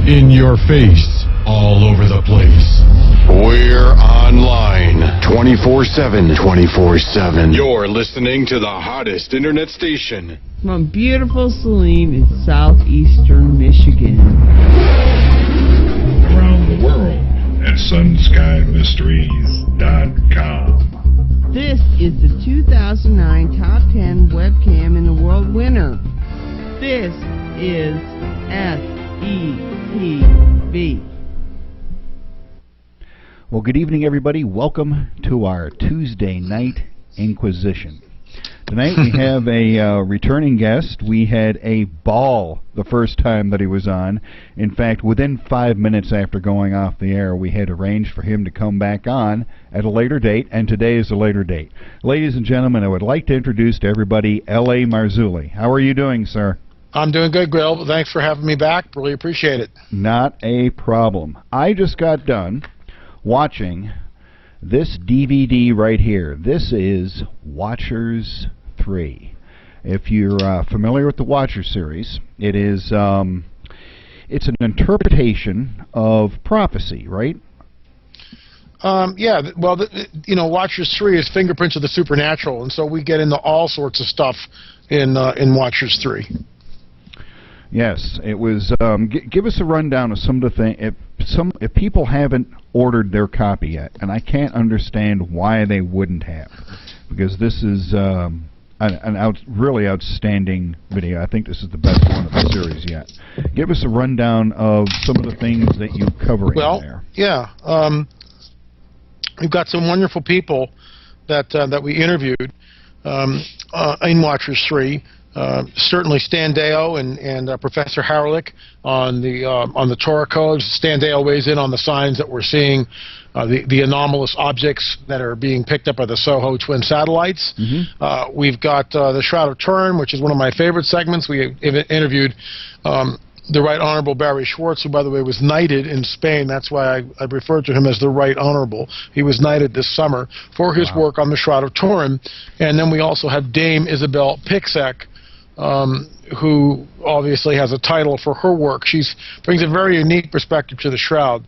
In your face, all over the place. We're online 24/7. 24/7. You're listening to the hottest internet station. From beautiful Saline in southeastern Michigan. Around the world at sunskyMysteries.com. This is the 2009 Top 10 Webcam in the World winner. This is SETV. Well, good evening, everybody. Welcome to our Tuesday Night Inquisition. Tonight we have a returning guest. We had a ball the first time that he was on. In fact, within 5 minutes after going off the air, we had arranged for him to come back on at a later date, and today is a later date. Ladies and gentlemen, I would like to introduce to everybody L.A. Marzulli. How are you doing, sir? I'm doing good, Grill. Thanks for having me back. Really appreciate it. Not a problem. I just got done watching this DVD right here. This is Watchers 3. If you're familiar with the Watcher series, it is it's an interpretation of prophecy, right? Yeah. Well, Watchers 3 is fingerprints of the supernatural, and so we get into all sorts of stuff in Watchers 3. Yes, it was. Give us a rundown of some of the things. If people haven't ordered their copy yet, and I can't understand why they wouldn't have, because this is really outstanding video. I think this is the best one of the series yet. Give us a rundown of some of the things that you cover in there. Yeah, we've got some wonderful people that we interviewed in Watchers 3. Certainly Stan Deo and Professor Harlick on the Torah codes. Stan Deo weighs in on the signs that we're seeing, the anomalous objects that are being picked up by the SOHO twin satellites. Mm-hmm. We've got the Shroud of Turin, which is one of my favorite segments. We interviewed the Right Honorable Barry Schwartz, who, by the way, was knighted in Spain. That's why I refer to him as the Right Honorable. He was knighted this summer for his work on the Shroud of Turin. And then we also have Dame Isabel Pixek, who obviously has a title for her work. She brings a very unique perspective to the Shroud.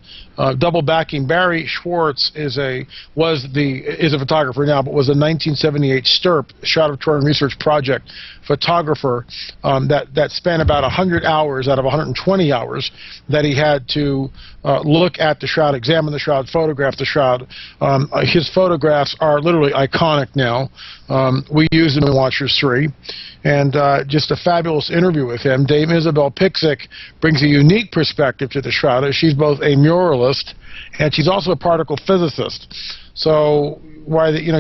Double backing, Barry Schwartz is a photographer now, but was a 1978 STURP, Shroud of Turin Research Project photographer that spent about 100 hours out of 120 hours that he had to look at the Shroud, examine the Shroud, photograph the Shroud. His photographs are literally iconic now. We use them in Watchers 3. And just a fabulous interview with him. Dame Isabel Pixek brings a unique perspective to the Shroud. She's both a muralist and she's also a particle physicist. So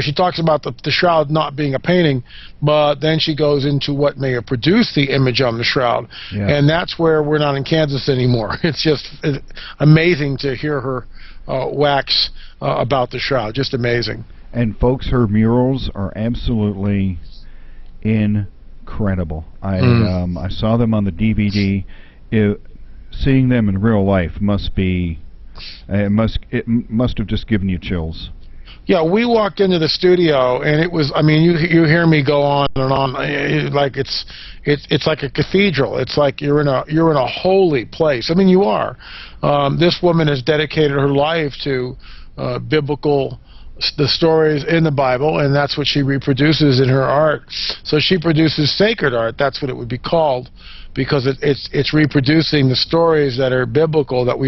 she talks about the Shroud not being a painting, but then she goes into what may have produced the image on the Shroud. Yeah. And that's where we're not in Kansas anymore. It's just amazing to hear her wax about the Shroud. Just amazing. And folks, her murals are absolutely incredible. I saw them on the DVD. Seeing them in real life must have just given you chills. Yeah, we walked into the studio and it was. I mean, you hear me go on and on. Like it's like a cathedral. It's like you're in a holy place. I mean, you are. This woman has dedicated her life to the stories in the Bible, and that's what she reproduces in her art. So she produces sacred art. That's what it would be called, because it's reproducing the stories that are biblical, that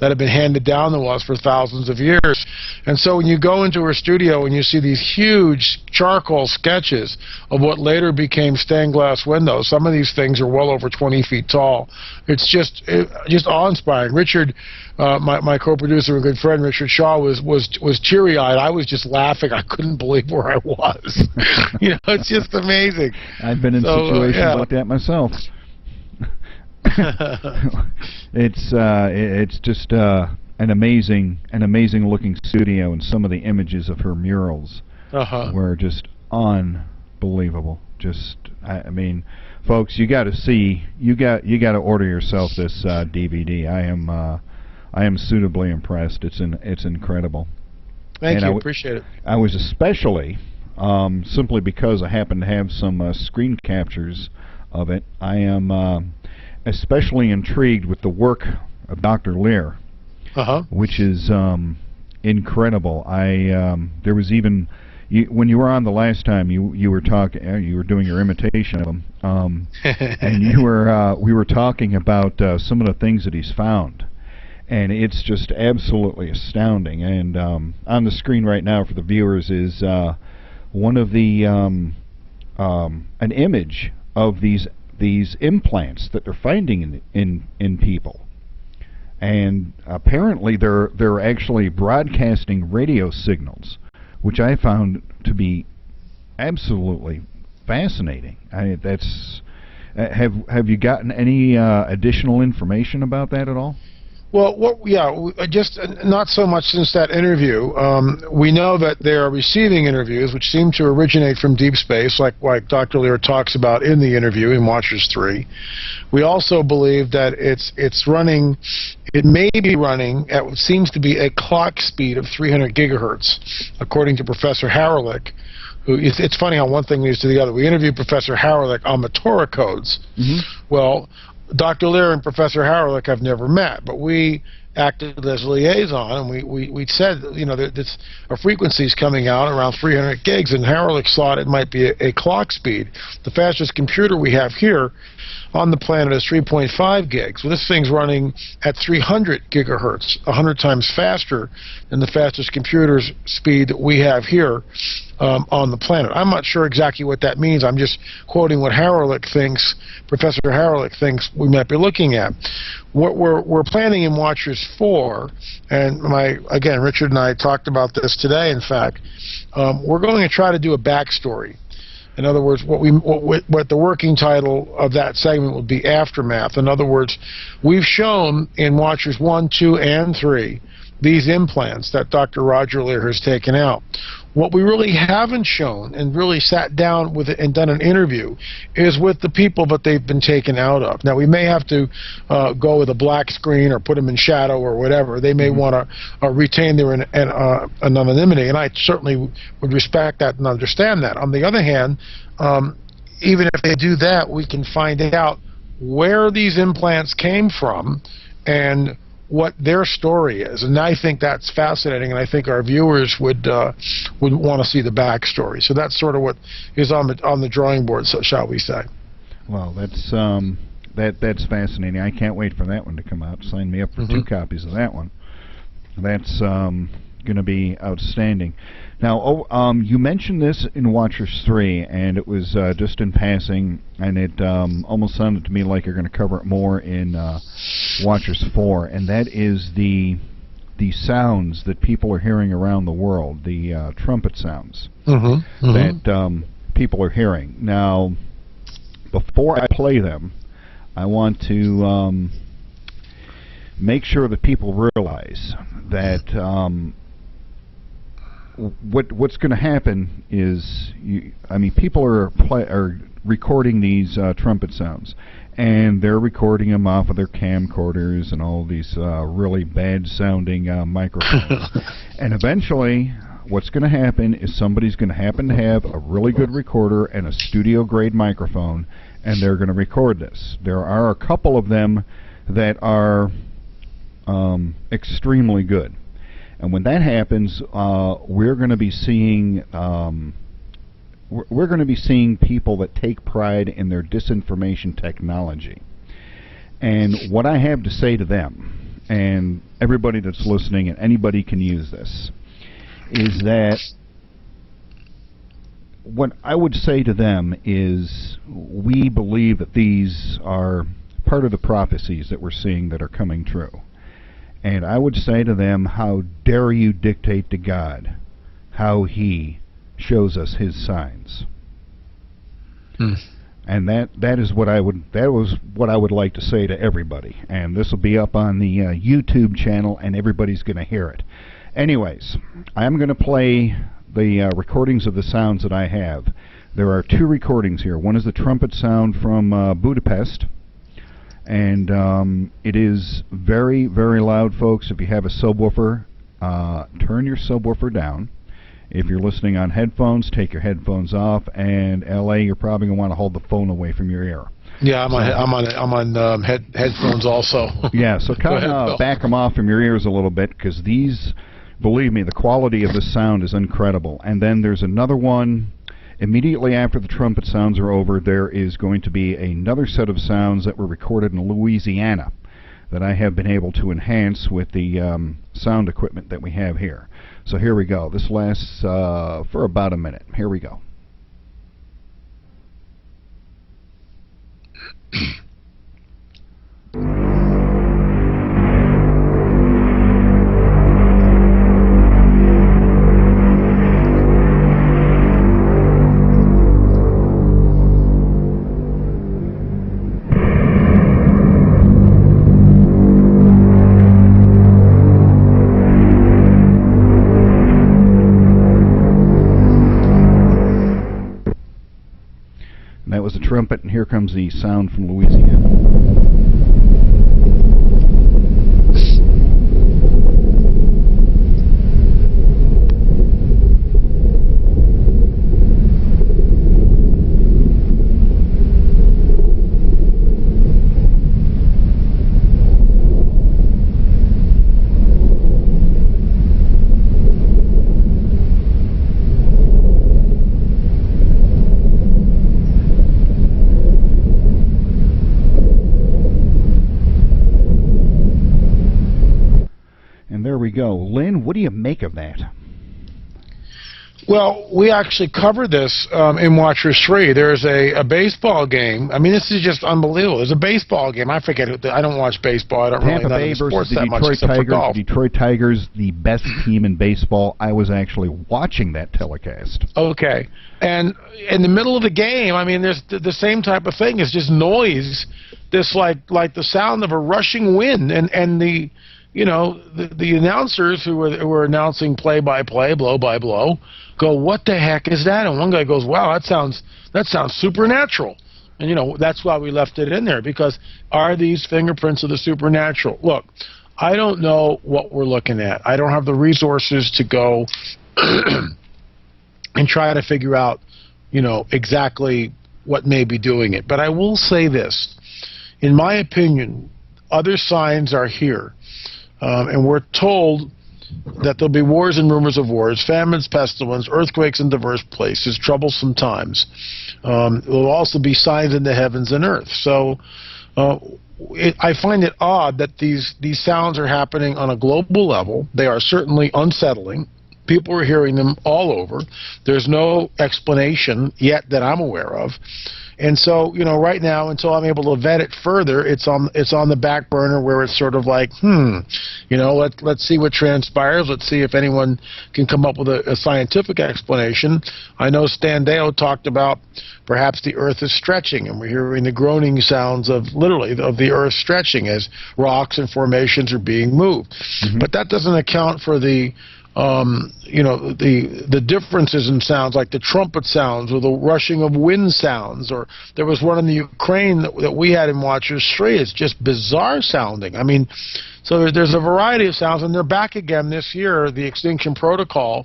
have been handed down to us for thousands of years. And so when you go into her studio and you see these huge charcoal sketches of what later became stained glass windows, some of these things are well over 20 feet tall. It's just awe-inspiring. Richard, my co-producer and good friend Richard Shaw, was teary-eyed. I was just laughing. I couldn't believe where I was. It's just amazing. I've been in situations like that myself. It's just an amazing looking studio, and some of the images of her murals were just unbelievable. I mean, folks, you got to order yourself this DVD. I am suitably impressed. It's incredible. Thank you. Appreciate it. I was especially simply because I happen to have some screen captures of it. I am especially intrigued with the work of Dr. Lear, which is incredible. There was even when you were on the last time, you were talking, you were doing your imitation of him, and we were talking about some of the things that he's found, and it's just absolutely astounding. And on the screen right now for the viewers is one of the an image of these implants that they're finding in people. And apparently they're actually broadcasting radio signals, which I found to be absolutely fascinating. Have you gotten any additional information about that at all? Well, just not so much since that interview. We know that they are receiving interviews which seem to originate from deep space, like Dr. Lear talks about in the interview in Watchers 3. We also believe that it may be running at what seems to be a clock speed of 300 gigahertz, according to Professor Haralick. It's funny how one thing leads to the other. We interviewed Professor Haralick on the Torah codes. Well, Dr. Lear and Professor Haralick have never met, but we acted as liaison, and we said, that a frequency is coming out around 300 gigs, and Haralick thought it might be a clock speed. The fastest computer we have here on the planet is 3.5 gigs. Well, this thing's running at 300 gigahertz, 100 times faster than the fastest computer's speed that we have here on the planet. I'm not sure exactly what that means. I'm just quoting what Professor Haralick thinks we might be looking at. What we're planning in Watchers 4, and again, Richard and I talked about this today, in fact, we're going to try to do a backstory. In other words, what the working title of that segment would be Aftermath. In other words, we've shown in Watchers 1, 2, and 3 these implants that Dr. Roger Lear has taken out. What we really haven't shown and really sat down with it and done an interview is with the people that they've been taken out of. Now, we may have to go with a black screen or put them in shadow or whatever. They may want to retain their anonymity, and I certainly would respect that and understand that. On the other hand, even if they do that, we can find out where these implants came from and what their story is, and I think that's fascinating, and I think our viewers would want to see the backstory. So that's sort of what is on the drawing board, so shall we say? Well, that's fascinating. I can't wait for that one to come out. Sign me up for 2 copies of that one. That's going to be outstanding. Now, you mentioned this in Watchers 3, and it was just in passing, and it almost sounded to me like you're going to cover it more in Watchers 4, and that is the sounds that people are hearing around the world, the trumpet sounds that people are hearing. Now, before I play them, I want to make sure that people realize that what's going to happen is, people are recording these trumpet sounds, and they're recording them off of their camcorders and all these really bad-sounding microphones. And eventually, what's going to happen is somebody's going to happen to have a really good recorder and a studio-grade microphone, and they're going to record this. There are a couple of them that are extremely good. And when that happens, we're going to be seeing people that take pride in their disinformation technology. And what I have to say to them, and everybody that's listening, and anybody can use this, is that what I would say to them is, we believe that these are part of the prophecies that we're seeing that are coming true. And I would say to them, how dare you dictate to God how He shows us His signs? And that was what I would like to say to everybody. And this will be up on the YouTube channel, and everybody's going to hear it. Anyways, I'm going to play the recordings of the sounds that I have. There are 2 recordings here. One is the trumpet sound from Budapest. And it is very, very loud, folks. If you have a subwoofer, turn your subwoofer down. If you're listening on headphones, take your headphones off. And LA, you're probably going to want to hold the phone away from your ear. Yeah, I'm on headphones also. Yeah, so kind of back them off from your ears a little bit, because these, believe me, the quality of the sound is incredible. And then there's another one. Immediately after the trumpet sounds are over, there is going to be another set of sounds that were recorded in Louisiana that I have been able to enhance with the sound equipment that we have here. So here we go. This lasts for about a minute. Here we go. That was the trumpet, and here comes the sound from Louisiana. There we go. Lynn, what do you make of that? Well, we actually covered this in Watchers 3. There's a baseball game. I mean, this is just unbelievable. There's a baseball game. I forget. I don't watch baseball. I don't Tampa really Bay know sports versus the that much Detroit except for Tigers. golf. The Detroit Tigers, the best team in baseball. I was actually watching that telecast. Okay. And in the middle of the game, I mean, there's the same type of thing. It's just noise. This like the sound of a rushing wind, and the the announcers who were announcing play by play, blow by blow, go, what the heck is that? And one guy goes, wow, that sounds supernatural. And that's why we left it in there, because are these fingerprints of the supernatural? Look, I don't know what we're looking at. I don't have the resources to go and try to figure out, exactly what may be doing it. But I will say this. In my opinion, other signs are here. And we're told that there'll be wars and rumors of wars, famines, pestilence, earthquakes in diverse places, troublesome times. There will also be signs in the heavens and earth. So I find it odd that these sounds are happening on a global level. They are certainly unsettling. People are hearing them all over. There's no explanation yet that I'm aware of. And so, right now, until I'm able to vet it further, it's on the back burner, where it's sort of like, let's see what transpires. Let's see if anyone can come up with a scientific explanation. I know Stan Deo talked about perhaps the Earth is stretching, and we're hearing the groaning sounds of the Earth stretching as rocks and formations are being moved. Mm-hmm. But that doesn't account for the differences in sounds, like the trumpet sounds or the rushing of wind sounds. Or there was one in the Ukraine that we had in Watchers 3. It's just bizarre sounding. I mean, so there's a variety of sounds, and they're back again this year. The Extinction Protocol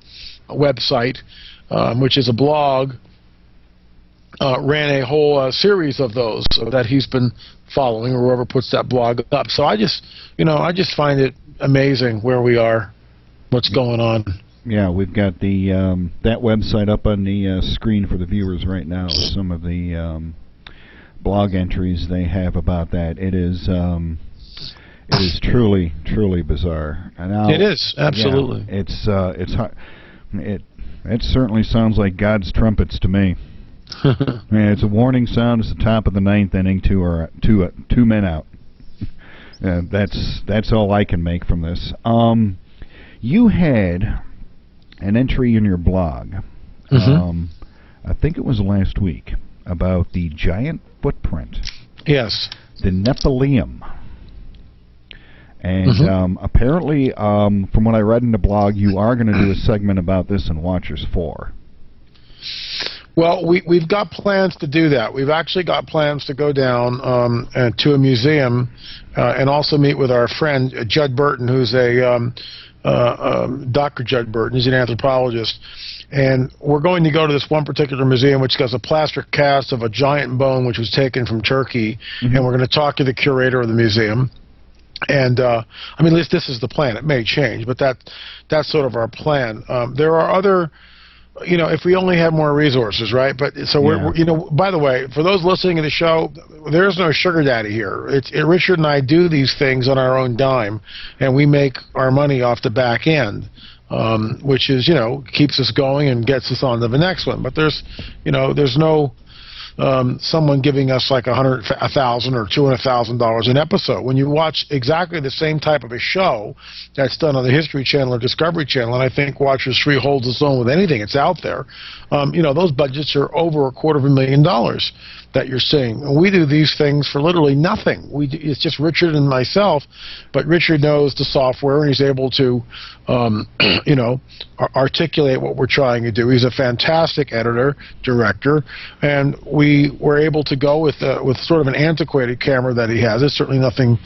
website, which is a blog, ran a whole series of those that he's been following, or whoever puts that blog up. So I just find it amazing where we are. What's going on? Yeah, we've got the that website up on the screen for the viewers right now. Some of the blog entries they have about that. It is truly bizarre. Now, it is, absolutely. Yeah, it's hard. It certainly sounds like God's trumpets to me. It's a warning sound. It's the top of the ninth inning. Two men out. That's all I can make from this. You had an entry in your blog, I think it was last week, about the giant footprint. Yes. The Nephilim. And apparently, from what I read in the blog, you are going to do a segment about this in Watchers 4. Well, we've got plans to do that. We've actually got plans to go down to a museum and also meet with our friend Judd Burton, who's Dr. Judd Burton. He's an anthropologist, And we're going to go to this one particular museum, which has a plaster cast of a giant bone which was taken from Turkey, and we're going to talk to the curator of the museum. And I mean, at least this is the plan. It may change, but that's sort of our plan. There are other, if we only had more resources, right? But so we're by the way, for those listening to the show, there's no sugar daddy here. Richard and I do these things on our own dime, and we make our money off the back end. Which is, keeps us going and gets us on to the next one. But there's no someone giving us like $100,000 or $200,000 an episode. When you watch exactly the same type of a show that's done on the History Channel or Discovery Channel, and I think Watchers 3 holds its own with anything it's out there, those budgets are over $250,000 that you're seeing. We do these things for literally nothing. It's just Richard and myself, but Richard knows the software and he's able to, articulate what we're trying to do. He's a fantastic editor, director, and we were able to go with sort of an antiquated camera that he has. It's certainly nothing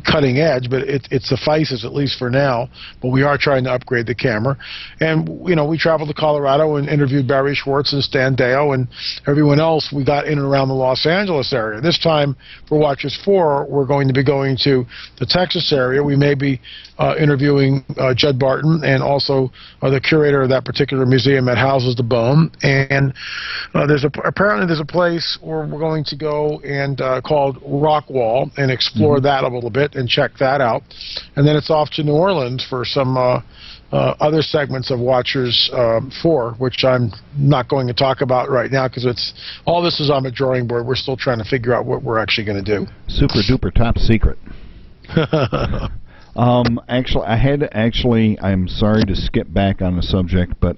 cutting edge, but it suffices at least for now. But we are trying to upgrade the camera, and we traveled to Colorado and interviewed Barry Schwartz and Stan Deo and everyone else. We got in and around the Los Angeles area. This time for Watchers 4, we're going to be going to the Texas area. We may be interviewing Judd Barton and also the curator of that particular museum that houses the bone. And apparently there's a place where we're going to go and called Rockwall and explore that a little bit and check that out. And then it's off to New Orleans for some other segments of Watchers 4, which I'm not going to talk about right now because all this is on the drawing board. We're still trying to figure out what we're actually going to do. Super duper top secret. I'm sorry to skip back on the subject, but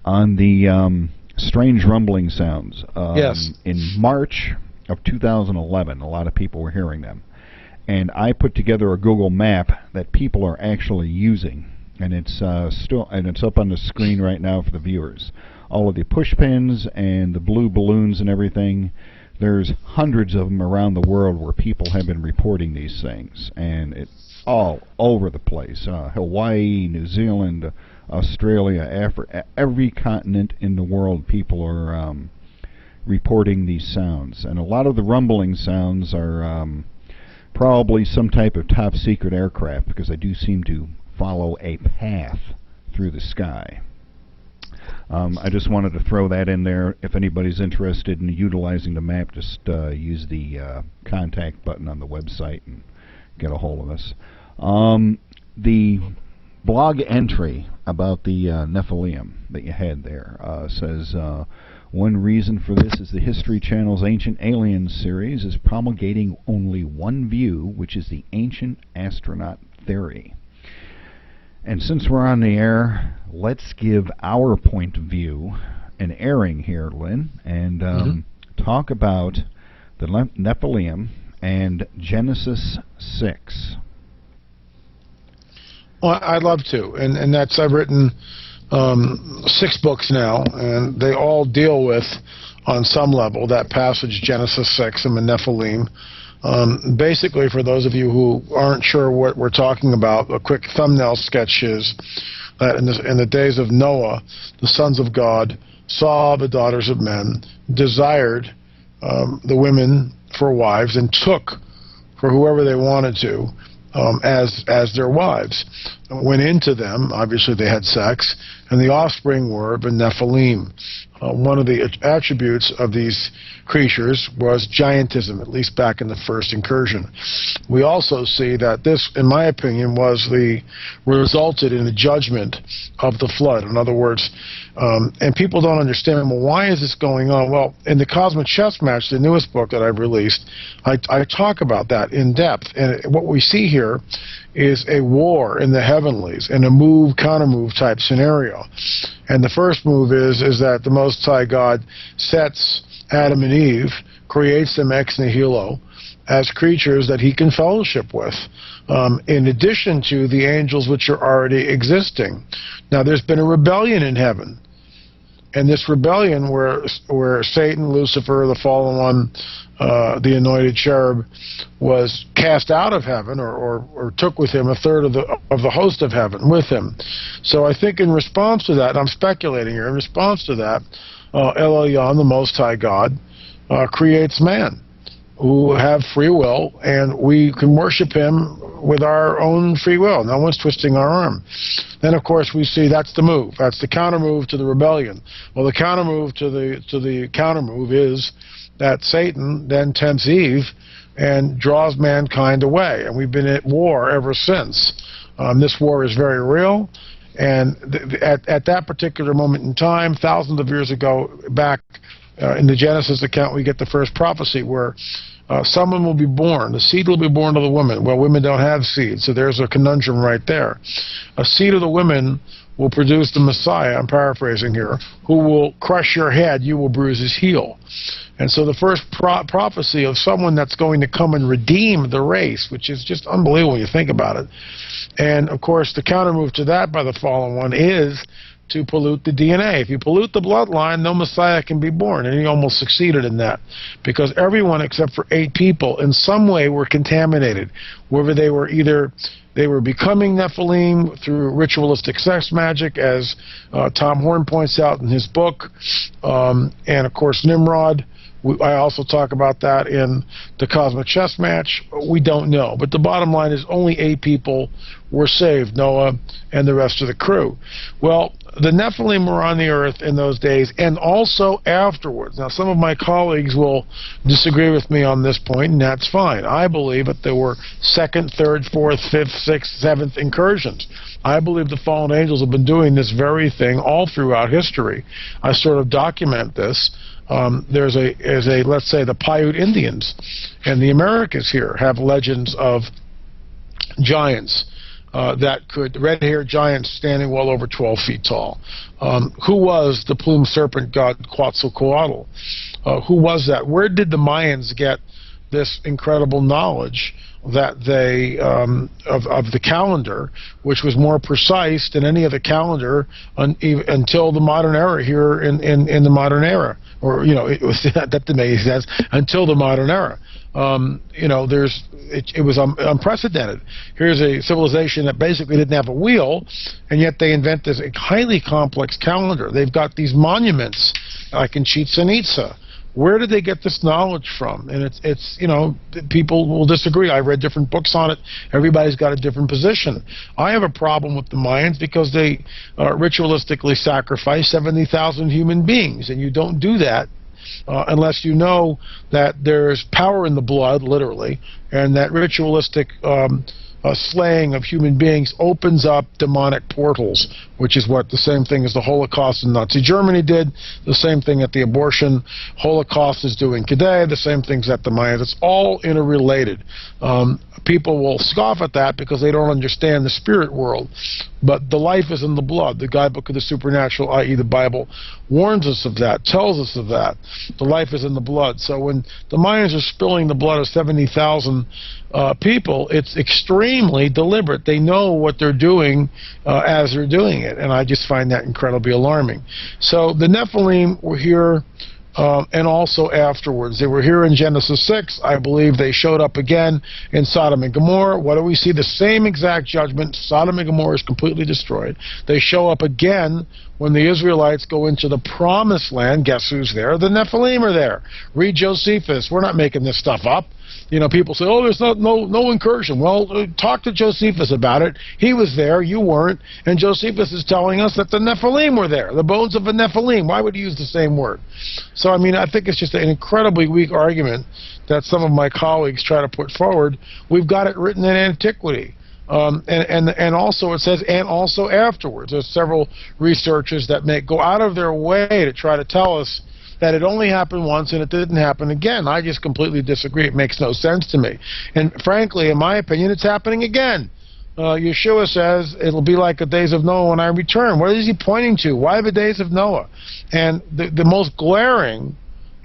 on the strange rumbling sounds, yes. In March of 2011, a lot of people were hearing them, and I put together a Google map that people are actually using, and it's up on the screen right now for the viewers. All of the push pins and the blue balloons and everything. There's hundreds of them around the world where people have been reporting these things, and it's all over the place. Hawaii, New Zealand, Australia, Africa, every continent in the world, people are reporting these sounds. And a lot of the rumbling sounds are probably some type of top secret aircraft, because they do seem to follow a path through the sky. I just wanted to throw that in there. If anybody's interested in utilizing the map, just use the contact button on the website and get a hold of us. The blog entry about the Nephilim that you had there says, one reason for this is the History Channel's Ancient Aliens series is promulgating only one view, which is the ancient astronaut theory. And since we're on the air, let's give our point of view an airing here, Lynn, and talk about the Nephilim and Genesis 6. Well, I'd love to, and I've written 6 books now, and they all deal with, on some level, that passage Genesis 6 and the Nephilim. Basically, for those of you who aren't sure what we're talking about, a quick thumbnail sketch is that in the days of Noah, the sons of God saw the daughters of men, desired the women for wives, and took for whoever they wanted to as their wives. Went into them, obviously they had sex, and the offspring were the Nephilim. One of the attributes of these creatures was giantism, at least back in the first incursion. We also see that this, in my opinion, resulted in the judgment of the flood. In other words, and people don't understand, well, why is this going on? Well, in the Cosmic Chess Match, the newest book that I've released, I talk about that in depth. And what we see here is a war in the heavenlies, in a move, counter-move type scenario. And the first move is that the Most High God sets Adam and Eve, creates them ex nihilo as creatures that he can fellowship with, in addition to the angels which are already existing. Now, there's been a rebellion in heaven. And this rebellion where Satan, Lucifer, the fallen one, the anointed cherub, was cast out of heaven, or took with him a third of the host of heaven with him. So I think in response to that, and I'm speculating here, in response to that, El Elyon, the Most High God, creates man, who have free will, and we can worship him with our own free will. No one's twisting our arm. Then, of course, we see that's the move. That's the counter move to the rebellion. Well, the counter move to the counter move is that Satan then tempts Eve and draws mankind away, and we've been at war ever since. This war is very real, and at that particular moment in time, thousands of years ago, back in the Genesis account, we get the first prophecy where someone will be born. The seed will be born to the woman. Well, women don't have seeds, so there's a conundrum right there. A seed of the women will produce the Messiah, I'm paraphrasing here, who will crush your head, you will bruise his heel. And so the first prophecy of someone that's going to come and redeem the race, which is just unbelievable when you think about it. And, of course, the countermove to that by the fallen one is to pollute the DNA. If you pollute the bloodline, no Messiah can be born. And he almost succeeded in that, because everyone except for 8 people in some way were contaminated, whether they were becoming Nephilim through ritualistic sex magic, as Tom Horn points out in his book, and of course Nimrod. I also talk about that in the Cosmic Chess Match. We don't know. But the bottom line is only 8 people were saved, Noah and the rest of the crew. Well, the Nephilim were on the earth in those days and also afterwards. Now, some of my colleagues will disagree with me on this point, and that's fine. I believe that there were 2nd, 3rd, 4th, 5th, 6th, 7th incursions. I believe the fallen angels have been doing this very thing all throughout history. I sort of document this. Let's say, the Paiute Indians and the Americas here have legends of giants red-haired giants standing well over 12 feet tall. Who was the plumed serpent god Quetzalcoatl? Who was that? Where did the Mayans get this incredible knowledge that they of the calendar, which was more precise than any other calendar until the modern era here in the modern era, or it was that didn't make sense until the modern era. It was unprecedented. Here's a civilization that basically didn't have a wheel, and yet they invent this highly complex calendar. They've got these monuments like in Chichen Itza. Where did they get this knowledge from? And it's people will disagree. I've read different books on it. Everybody's got a different position. I have a problem with the Mayans because they ritualistically sacrifice 70,000 human beings, and you don't do that unless you know that there's power in the blood, literally, and that ritualistic slaying of human beings opens up demonic portals, which is what the same thing as the Holocaust in Nazi Germany did, the same thing that the abortion Holocaust is doing today, the same things that the Mayans. It's all interrelated. People will scoff at that because they don't understand the spirit world. But the life is in the blood. The guidebook of the supernatural, i.e. the Bible, warns us of that, tells us of that. The life is in the blood. So when the Mayans are spilling the blood of 70,000 people, it's extremely deliberate. They know what they're doing as they're doing it, and I just find that incredibly alarming. So the Nephilim were here and also afterwards. They were here in Genesis 6. I believe they showed up again in Sodom and Gomorrah. What do we see? The same exact judgment. Sodom and Gomorrah is completely destroyed. They show up again when the Israelites go into the Promised Land. Guess who's there? The Nephilim are there. Read Josephus. We're not making this stuff up. People say, oh, there's no incursion. Well, talk to Josephus about it. He was there, you weren't, and Josephus is telling us that the Nephilim were there, the bones of a Nephilim. Why would he use the same word? So, I think it's just an incredibly weak argument that some of my colleagues try to put forward. We've got it written in antiquity. And also it says, and also afterwards. There's several researchers that go out of their way to try to tell us that it only happened once and it didn't happen again. I just completely disagree. It makes no sense to me. And frankly, in my opinion, it's happening again. Yeshua says it'll be like the days of Noah when I return. What is he pointing to? Why the days of Noah? And the most glaring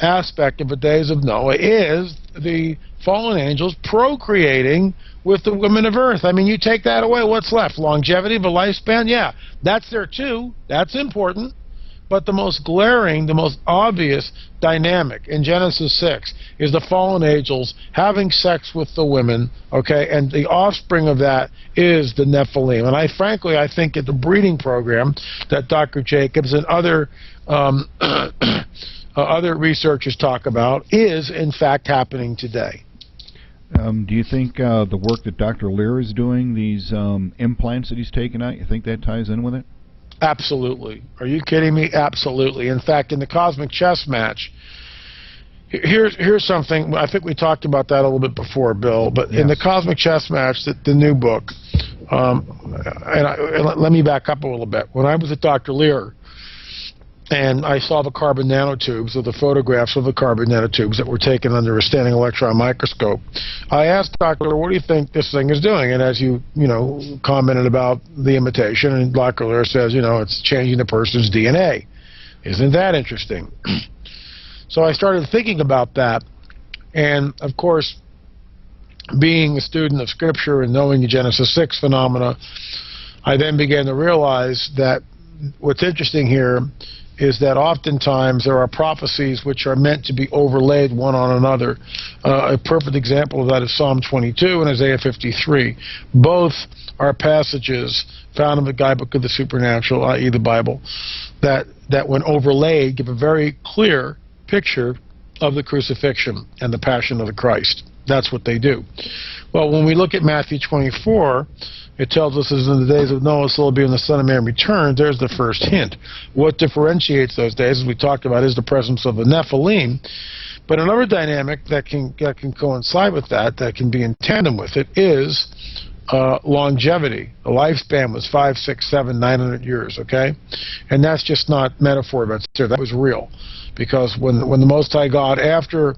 aspect of the days of Noah is the fallen angels procreating with the women of earth. You take that away, what's left? Longevity of a lifespan? Yeah, that's there too. That's important. But the most glaring, the most obvious dynamic in Genesis 6 is the fallen angels having sex with the women, okay, and the offspring of that is the Nephilim. And frankly, I think at the breeding program that Dr. Jacobs and other other researchers talk about is, in fact, happening today. Do you think the work that Dr. Lear is doing, these implants that he's taken out, you think that ties in with it? Absolutely. Are you kidding me? Absolutely. In fact, in the Cosmic Chess Match, here's something. I think we talked about that a little bit before, Bill. But yes. In the Cosmic Chess Match, the new book, let me back up a little bit. When I was at Dr. Lear, and I saw the carbon nanotubes, or the photographs of the carbon nanotubes that were taken under a standing electron microscope, I asked Dr. Lear, what do you think this thing is doing? And as you commented about the imitation, and Dr. Lear says, it's changing the person's DNA. Isn't that interesting? So I started thinking about that, and of course, being a student of Scripture and knowing the Genesis 6 phenomena, I then began to realize that what's interesting here is that oftentimes there are prophecies which are meant to be overlaid one on another. A perfect example of that is Psalm 22 and Isaiah 53. Both are passages found in the guidebook of the supernatural, i.e. the Bible, that when overlaid give a very clear picture of the crucifixion and the passion of the Christ. That's what they do. Well, when we look at Matthew 24, it tells us, as in the days of Noah, so will be when the Son of Man returns. There's the first hint. What differentiates those days, as we talked about, is the presence of the Nephilim. But another dynamic that can coincide with that can be in tandem with it, is longevity. The lifespan was 5, 6, 7, 900 years, okay? And that's just not metaphor, but that was real. Because when the Most High God, after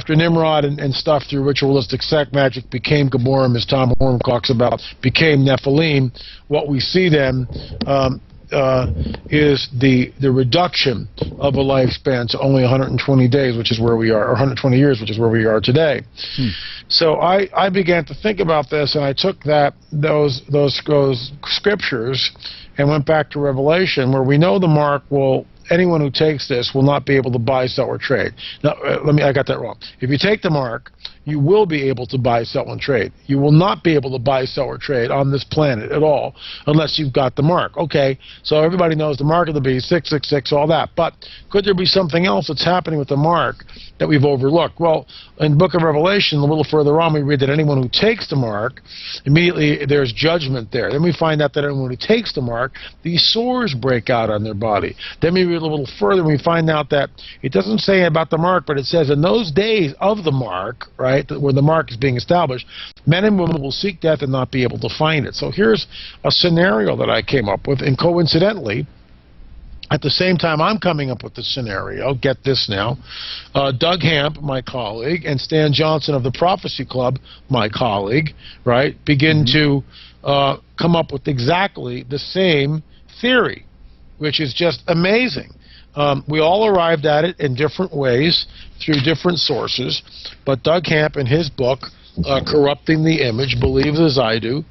Nimrod and stuff through ritualistic sect magic became Gabborim, as Tom Horn talks about, became Nephilim, what we see then is the reduction of a lifespan to only 120 days, which is where we are, or 120 years, which is where we are today. So I began to think about this, and I took those scriptures and went back to Revelation, where we know the mark will. Anyone who takes this will not be able to buy, sell, or trade. Now, I got that wrong. If you take the mark, you will be able to buy, sell, and trade. You will not be able to buy, sell, or trade on this planet at all unless you've got the mark. Okay, so everybody knows the mark of the beast, 666, all that. But could there be something else that's happening with the mark that we've overlooked? Well, in the book of Revelation, a little further on, we read that anyone who takes the mark, immediately there's judgment there. Then we find out that anyone who takes the mark, these sores break out on their body. Then we read a little further, and we find out that it doesn't say about the mark, but it says in those days of the mark, right, where the mark is being established, men and women will seek death and not be able to find it. So here's a scenario that I came up with, and coincidentally, at the same time I'm coming up with the scenario, get this now, Doug Hamp, my colleague, and Stan Johnson of the Prophecy Club, my colleague, right, begin to come up with exactly the same theory, which is just amazing. We all arrived at it in different ways through different sources, but Doug Hamp in his book, Corrupting the Image, believes, as I do,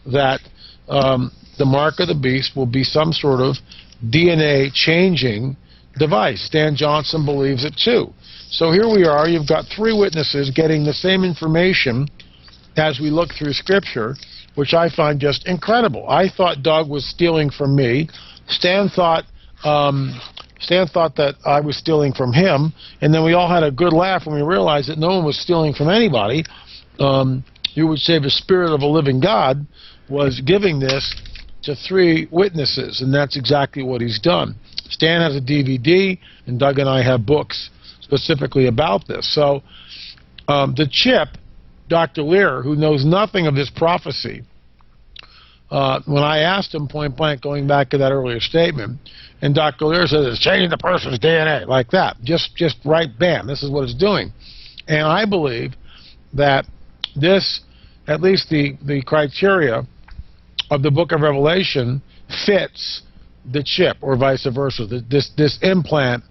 that the mark of the beast will be some sort of DNA changing device. Stan Johnson believes it too. So here we are, you've got three witnesses getting the same information as we look through Scripture, which I find just incredible. I thought Doug was stealing from me. Stan thought that I was stealing from him, and then we all had a good laugh when we realized that no one was stealing from anybody. You would say the Spirit of a living God was giving this to three witnesses, and that's exactly what he's done. Stan has a DVD, and Doug and I have books specifically about this. So the chip, Dr. Lear, who knows nothing of this prophecy, when I asked him point blank, going back to that earlier statement, and Dr. Lear says it's changing the person's DNA, like that, just right, bam, this is what it's doing. And I believe that this, at least the criteria of the book of Revelation, fits the chip, or vice versa. This implant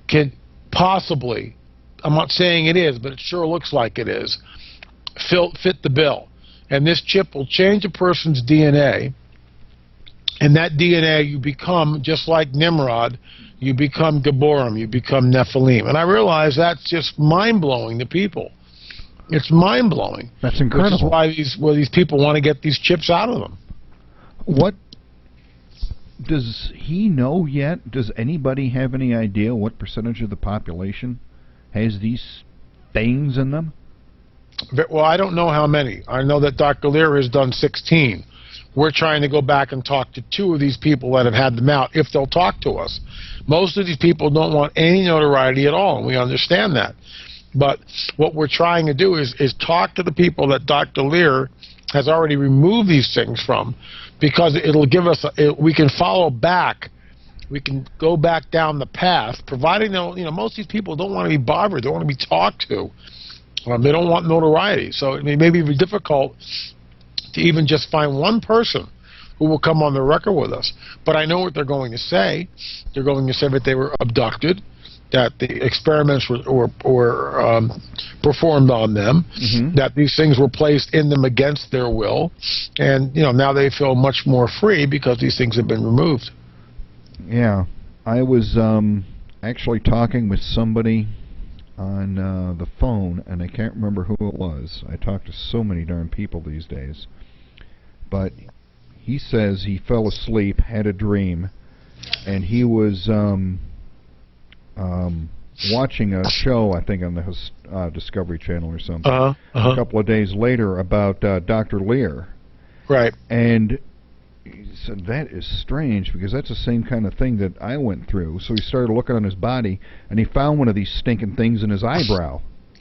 can possibly, I'm not saying it is, but it sure looks like it is, fit the bill. And this chip will change a person's DNA, and that DNA, you become, just like Nimrod, you become Geborim, you become Nephilim. And I realize that's just mind-blowing to people. It's mind-blowing. That's incredible. Which is why these people want to get these chips out of them. What does he know yet? Does anybody have any idea what percentage of the population has these things in them? Well, I don't know how many. I know that Dr. Lear has done 16. We're trying to go back and talk to 2 of these people that have had them out, if they'll talk to us. Most of these people don't want any notoriety at all, and we understand that. But what we're trying to do is talk to the people that Dr. Lear has already removed these things from, because it'll give us, we can follow back, we can go back down the path, providing that, most of these people don't want to be bothered, they don't want to be talked to. They don't want notoriety. So it may be difficult to even just find one person who will come on the record with us. But I know what they're going to say. They're going to say that they were abducted, that the experiments were performed on them, that these things were placed in them against their will, and now they feel much more free because these things have been removed. Yeah, I was actually talking with somebody on the phone, and I can't remember who it was. I talk to so many darn people these days. But he says he fell asleep, had a dream, and he was watching a show, I think, on the Discovery Channel or something, a couple of days later about Dr. Lear. Right. And he said, that is strange, because that's the same kind of thing that I went through. So he started looking on his body, and he found one of these stinking things in his eyebrow.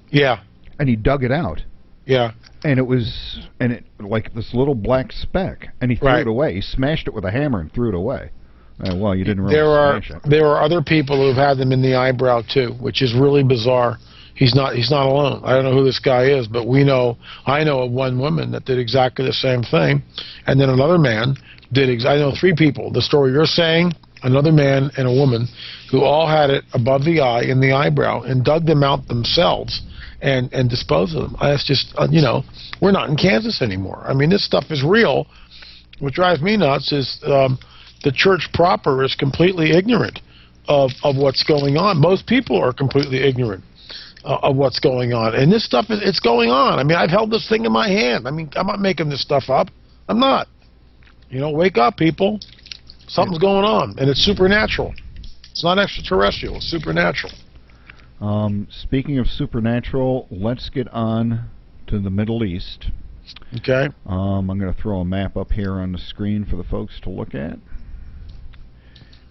Yeah. And he dug it out. Yeah. And it like this little black speck, and he threw it away. He smashed it with a hammer and threw it away. Well, you didn't really smash it. There are other people who've had them in the eyebrow too, which is really bizarre. He's not alone. I don't know who this guy is, but I know of one woman that did exactly the same thing, and then another man did. I know 3 people. The story you're saying, another man and a woman, who all had it above the eye in the eyebrow and dug them out themselves and disposed of them. That's just we're not in Kansas anymore. I mean, this stuff is real. What drives me nuts is the church proper is completely ignorant of what's going on. Most people are completely ignorant of what's going on. And this stuff, it's going on. I mean, I've held this thing in my hand. I mean, I'm not making this stuff up. I'm not. Wake up, people. Something's going on, and it's supernatural. It's not extraterrestrial. It's supernatural. Speaking of supernatural, let's get on to the Middle East. Okay. I'm going to throw a map up here on the screen for the folks to look at.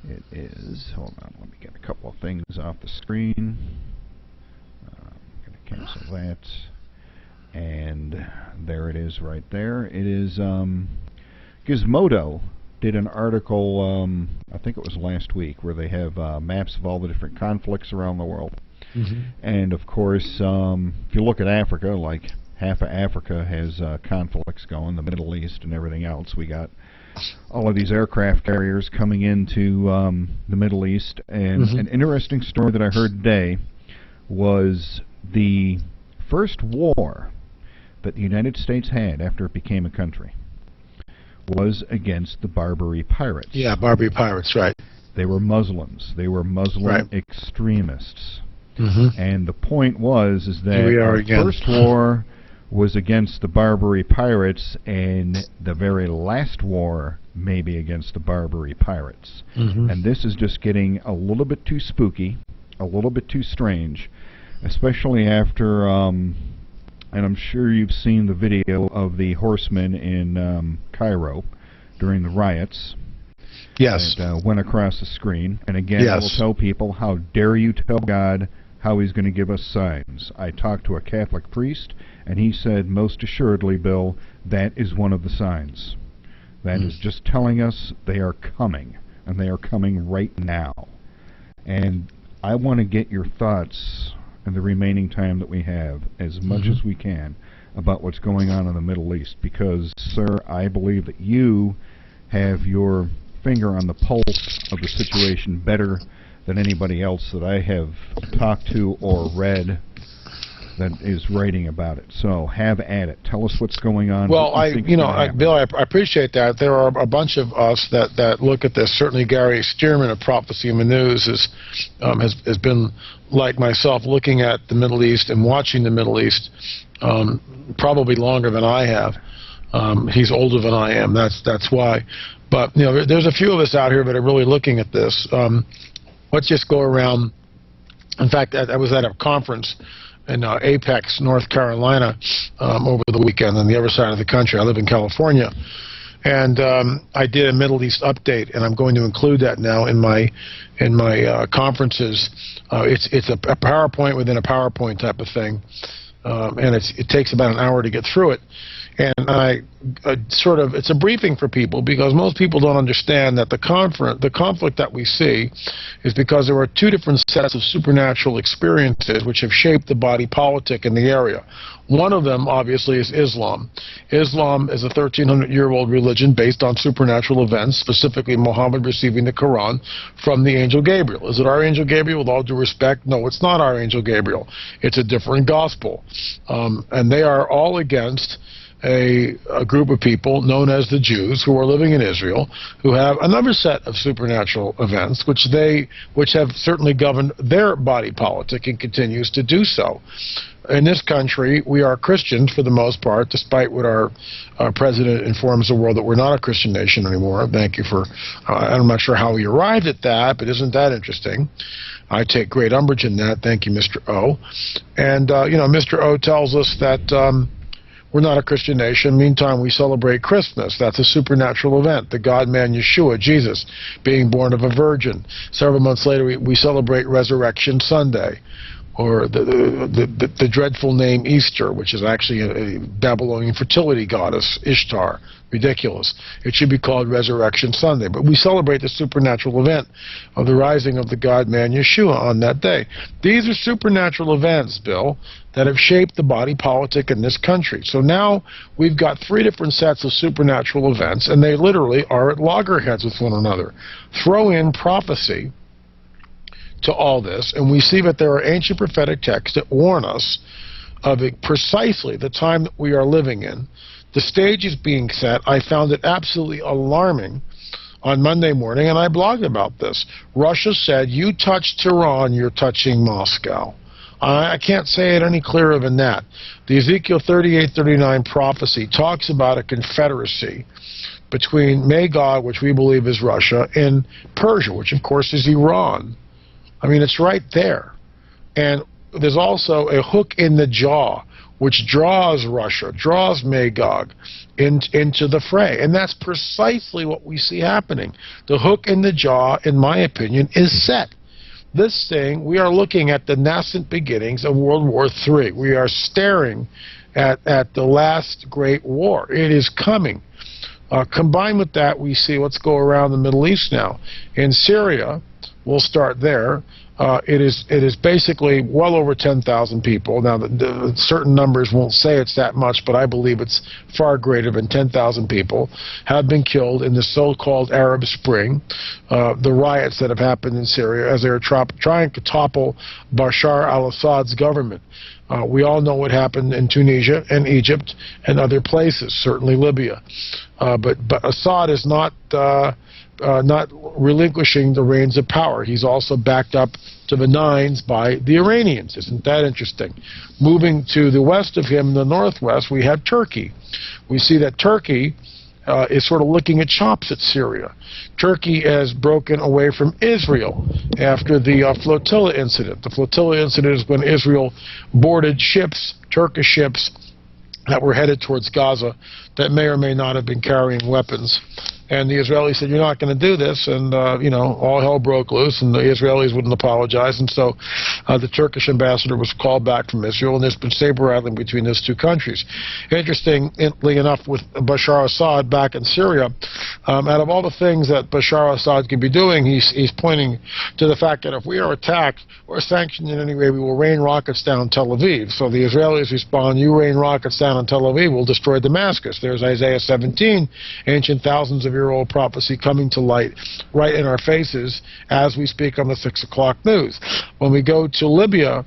It is, hold on, let me get a couple of things off the screen. I'm going to cancel that. And there it is right there. It is, Gizmodo did an article, I think it was last week, where they have maps of all the different conflicts around the world. And of course, if you look at Africa, like half of Africa has conflicts going, the Middle East and everything else. We got all of these aircraft carriers coming into the Middle East. And an interesting story that I heard today was the first war that the United States had after it became a country was against the Barbary pirates. Yeah, Barbary pirates, right. They were Muslims. They were Muslim extremists. And the point was that our first war was against the Barbary pirates, and the very last war may be against the Barbary pirates. And this is just getting a little bit too spooky, a little bit too strange, especially after, and I'm sure you've seen the video of the horsemen in Cairo during the riots. Yes. That went across the screen. And again, I will tell people, how dare you tell God how he's going to give us signs. I talked to a Catholic priest, and he said, most assuredly, Bill, that is one of the signs. That is just telling us they are coming, and they are coming right now. And I want to get your thoughts in the remaining time that we have, as much as we can, about what's going on in the Middle East, because, sir, I believe that you have your finger on the pulse of the situation better than anybody else that I have talked to or read that is writing about it. So have at it. Tell us what's going on. Well, Bill, I appreciate that. There are a bunch of us that look at this. Certainly, Gary Stearman of Prophecy in the News has been, like myself, looking at the Middle East and watching the Middle East probably longer than I have. He's older than I am. That's why. But there's a few of us out here that are really looking at this. Let's just go around. In fact, I was at a conference in Apex, North Carolina, over the weekend on the other side of the country. I live in California. And I did a Middle East update, and I'm going to include that now in my conferences. It's a PowerPoint within a PowerPoint type of thing, and it takes about an hour to get through it. And it's a briefing for people, because most people don't understand that the conflict that we see is because there are two different sets of supernatural experiences which have shaped the body politic in the area. One of them, obviously, is Islam. Islam is a 1,300-year-old religion based on supernatural events, specifically Muhammad receiving the Quran from the angel Gabriel. Is it our angel Gabriel? With all due respect, no, it's not our angel Gabriel. It's a different gospel. And they are all against a group of people known as the Jews, who are living in Israel, who have another set of supernatural events which have certainly governed their body politic and continues to do so. In this country, we are Christians for the most part, despite what our president informs the world that we're not a Christian nation anymore. Thank you for, I'm not sure how he arrived at that, but isn't that interesting? I take great umbrage in that. Thank you, Mr. O. And, Mr. O tells us that we're not a Christian nation. Meantime, we celebrate Christmas. That's a supernatural event. The God-man Yeshua, Jesus, being born of a virgin. Several months later, we celebrate Resurrection Sunday, or the dreadful name Easter, which is actually a Babylonian fertility goddess, Ishtar. Ridiculous. It should be called Resurrection Sunday. But we celebrate the supernatural event of the rising of the God-man Yeshua on that day. These are supernatural events, Bill, that have shaped the body politic in this country. So now we've got three different sets of supernatural events, and they literally are at loggerheads with one another. Throw in prophecy to all this, and we see that there are ancient prophetic texts that warn us of precisely the time that we are living in. The stage is being set. I found it absolutely alarming on Monday morning, and I blogged about this. Russia said, you touch Tehran, you're touching Moscow. I can't say it any clearer than that. The Ezekiel 38:39 prophecy talks about a confederacy between Magog, which we believe is Russia, and Persia, which of course is Iran. I mean, it's right there. And there's also a hook in the jaw, which draws Russia, draws Magog into the fray. And that's precisely what we see happening. The hook in the jaw, in my opinion, is set. This thing, we are looking at the nascent beginnings of World War III. We are staring at the last great war. It is coming. Combined with that, we see what's going around the Middle East now. In Syria, we'll start there. It is basically well over 10,000 people. Now, the certain numbers won't say it's that much, but I believe it's far greater than 10,000 people have been killed in the so-called Arab Spring, the riots that have happened in Syria as they're trying to topple Bashar al-Assad's government. We all know what happened in Tunisia and Egypt and other places, certainly Libya. But Assad is not relinquishing the reins of power. He's also backed up to the nines by the Iranians. Isn't that interesting? Moving to the west of him, in the northwest, we have Turkey. We see that Turkey is sort of licking its chops at Syria. Turkey has broken away from Israel after the flotilla incident. The flotilla incident is when Israel boarded ships, Turkish ships, that were headed towards Gaza that may or may not have been carrying weapons. And the Israelis said, you're not going to do this, and, all hell broke loose, and the Israelis wouldn't apologize, and so the Turkish ambassador was called back from Israel, and there's been saber-rattling between those two countries. Interestingly enough, with Bashar Assad back in Syria, out of all the things that Bashar Assad can be doing, he's pointing to the fact that if we are attacked or sanctioned in any way, we will rain rockets down Tel Aviv. So the Israelis respond, you rain rockets down on Tel Aviv, we'll destroy Damascus. There's Isaiah 17, ancient thousands of 5,000-year-old prophecy coming to light right in our faces as we speak on the 6 o'clock news. When we go to Lebanon,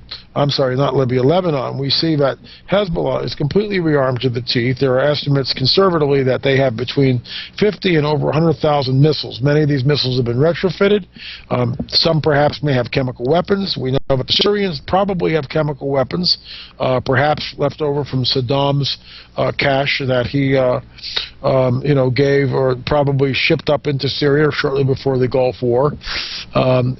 we see that Hezbollah is completely rearmed to the teeth. There are estimates conservatively that they have between 50 and over 100,000 missiles. Many of these missiles have been retrofitted. Some perhaps may have chemical weapons. We know that the Syrians probably have chemical weapons, perhaps left over from Saddam's cache that he gave or probably shipped up into Syria shortly before the Gulf War,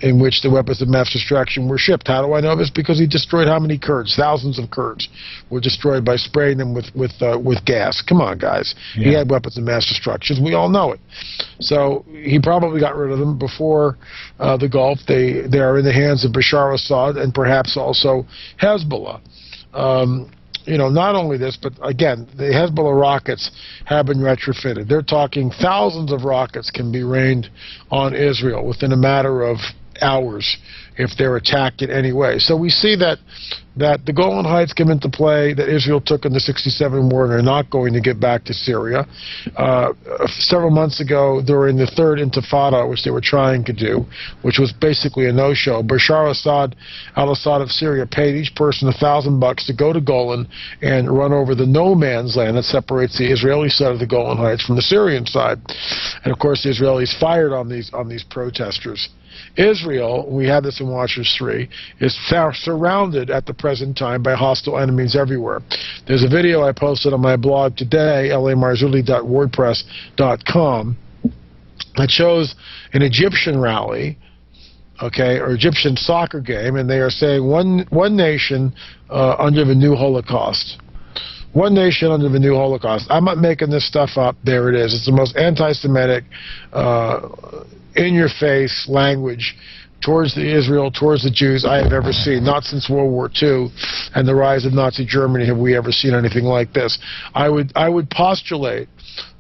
in which the weapons of mass destruction were shipped. How do I know this? Because he destroyed how many Kurds? Thousands of Kurds were destroyed by spraying them with gas. Come on, guys. Yeah. He had weapons of mass destruction. We all know it. So he probably got rid of them before the Gulf. They are in the hands of Bashar Assad and perhaps also Hezbollah. Not only this, but again, the Hezbollah rockets have been retrofitted. They're talking thousands of rockets can be rained on Israel within a matter of hours if they're attacked in any way. So we see that the Golan Heights come into play, that Israel took in the '67 war, and are not going to get back to Syria. Several months ago, during the third Intifada, which they were trying to do, which was basically a no-show, Bashar al-Assad of Syria paid each person $1,000 to go to Golan and run over the no-man's land that separates the Israeli side of the Golan Heights from the Syrian side. And of course, the Israelis fired on these protesters. Israel, we have this in Watchers 3, is surrounded at the present time by hostile enemies everywhere. There's a video I posted on my blog today, lamarzulli.wordpress.com, that shows an Egyptian rally, or Egyptian soccer game, and they are saying one nation under the new Holocaust. One nation under the new Holocaust. I'm not making this stuff up. There it is. It's the most anti-Semitic, in-your-face language towards Israel, towards the Jews I have ever seen. Not since World War II and the rise of Nazi Germany have we ever seen anything like this. I would postulate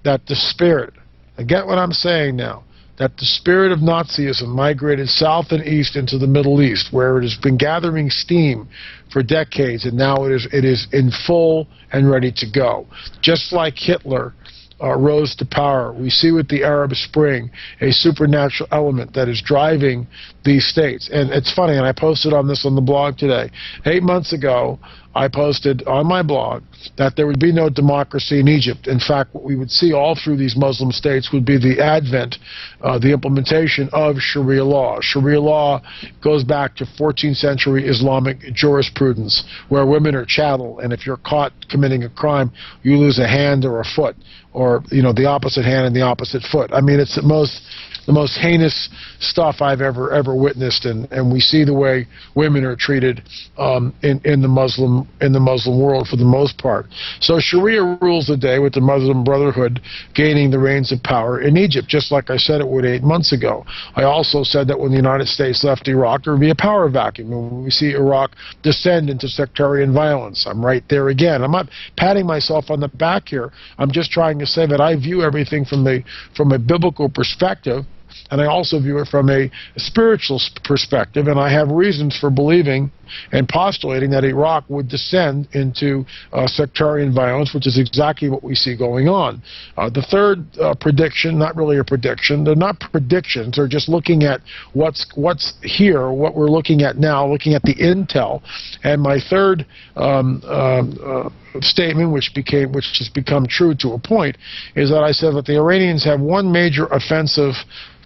that the spirit, I get what I'm saying now, that the spirit of Nazism migrated south and east into the Middle East, where it has been gathering steam for decades, and now it is in full and ready to go. Just like Hitler rose to power, we see with the Arab Spring a supernatural element that is driving these states. And it's funny, and I posted on this on the blog today. 8 months ago, I posted on my blog that there would be no democracy in Egypt. In fact, what we would see all through these Muslim states would be the advent, the implementation of Sharia law. Sharia law goes back to 14th century Islamic jurisprudence, where women are chattel, and if you're caught committing a crime, you lose a hand or a foot, or the opposite hand and the opposite foot. I mean, it's the most heinous stuff I've ever witnessed, and we see the way women are treated in the Muslim world for the most part. So Sharia rules the day, with the Muslim Brotherhood gaining the reins of power in Egypt, just like I said it would 8 months ago. I also said that when the United States left Iraq, there would be a power vacuum. When we see Iraq descend into sectarian violence, I'm right there again. I'm not patting myself on the back here. I'm just trying to say that I view everything from a biblical perspective, and I also view it from a spiritual perspective, and I have reasons for believing and postulating that Iraq would descend into sectarian violence, which is exactly what we see going on. The third prediction, not really a prediction, they're not predictions, they're just looking at what's here, what we're looking at now, looking at the intel. And my third statement, which has become true to a point, is that I said that the Iranians have one major offensive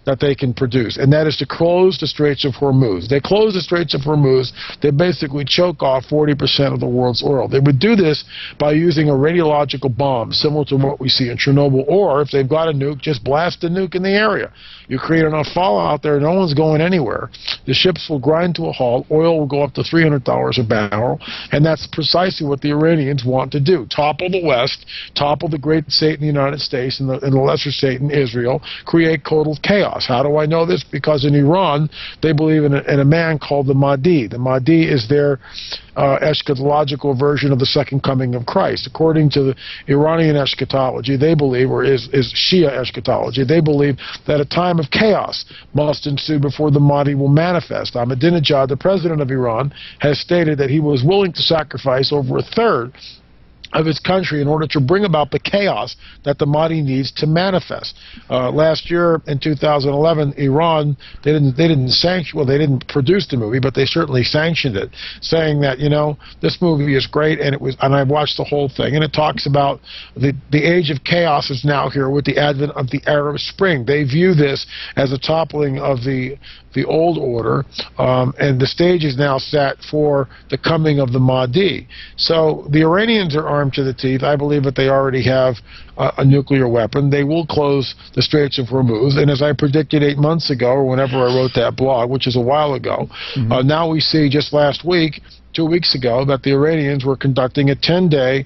that they can produce, and that is to close the Straits of Hormuz. They close the Straits of Hormuz, they basically choke off 40% of the world's oil. They would do this by using a radiological bomb, similar to what we see in Chernobyl, or if they've got a nuke, just blast a nuke in the area. You create enough fallout there, no one's going anywhere. The ships will grind to a halt, oil will go up to $300 a barrel, and that's precisely what the Iranians want to do. Topple the West, topple the great state in the United States and the lesser state in Israel, create total chaos. How do I know this? Because in Iran, they believe in a man called the Mahdi. The Mahdi is their eschatological version of the second coming of Christ. According to the Iranian eschatology, they believe, or is Shia eschatology, they believe that a time of chaos must ensue before the Mahdi will manifest. Ahmadinejad, the president of Iran, has stated that he was willing to sacrifice over a third of his country in order to bring about the chaos that the Mahdi needs to manifest. Last year in 2011, Iran, they didn't produce the movie, but they certainly sanctioned it, saying that, you know, this movie is great, and I watched the whole thing, and it talks about the age of chaos is now here with the advent of the Arab Spring. They view this as a toppling of the old order, and the stage is now set for the coming of the Mahdi. So the Iranians are armed to the teeth. I believe that they already have a nuclear weapon. They will close the Straits of Hormuz, and as I predicted 8 months ago, or whenever I wrote that blog, which is a while ago, now we see just last week, 2 weeks ago, that the Iranians were conducting a 10-day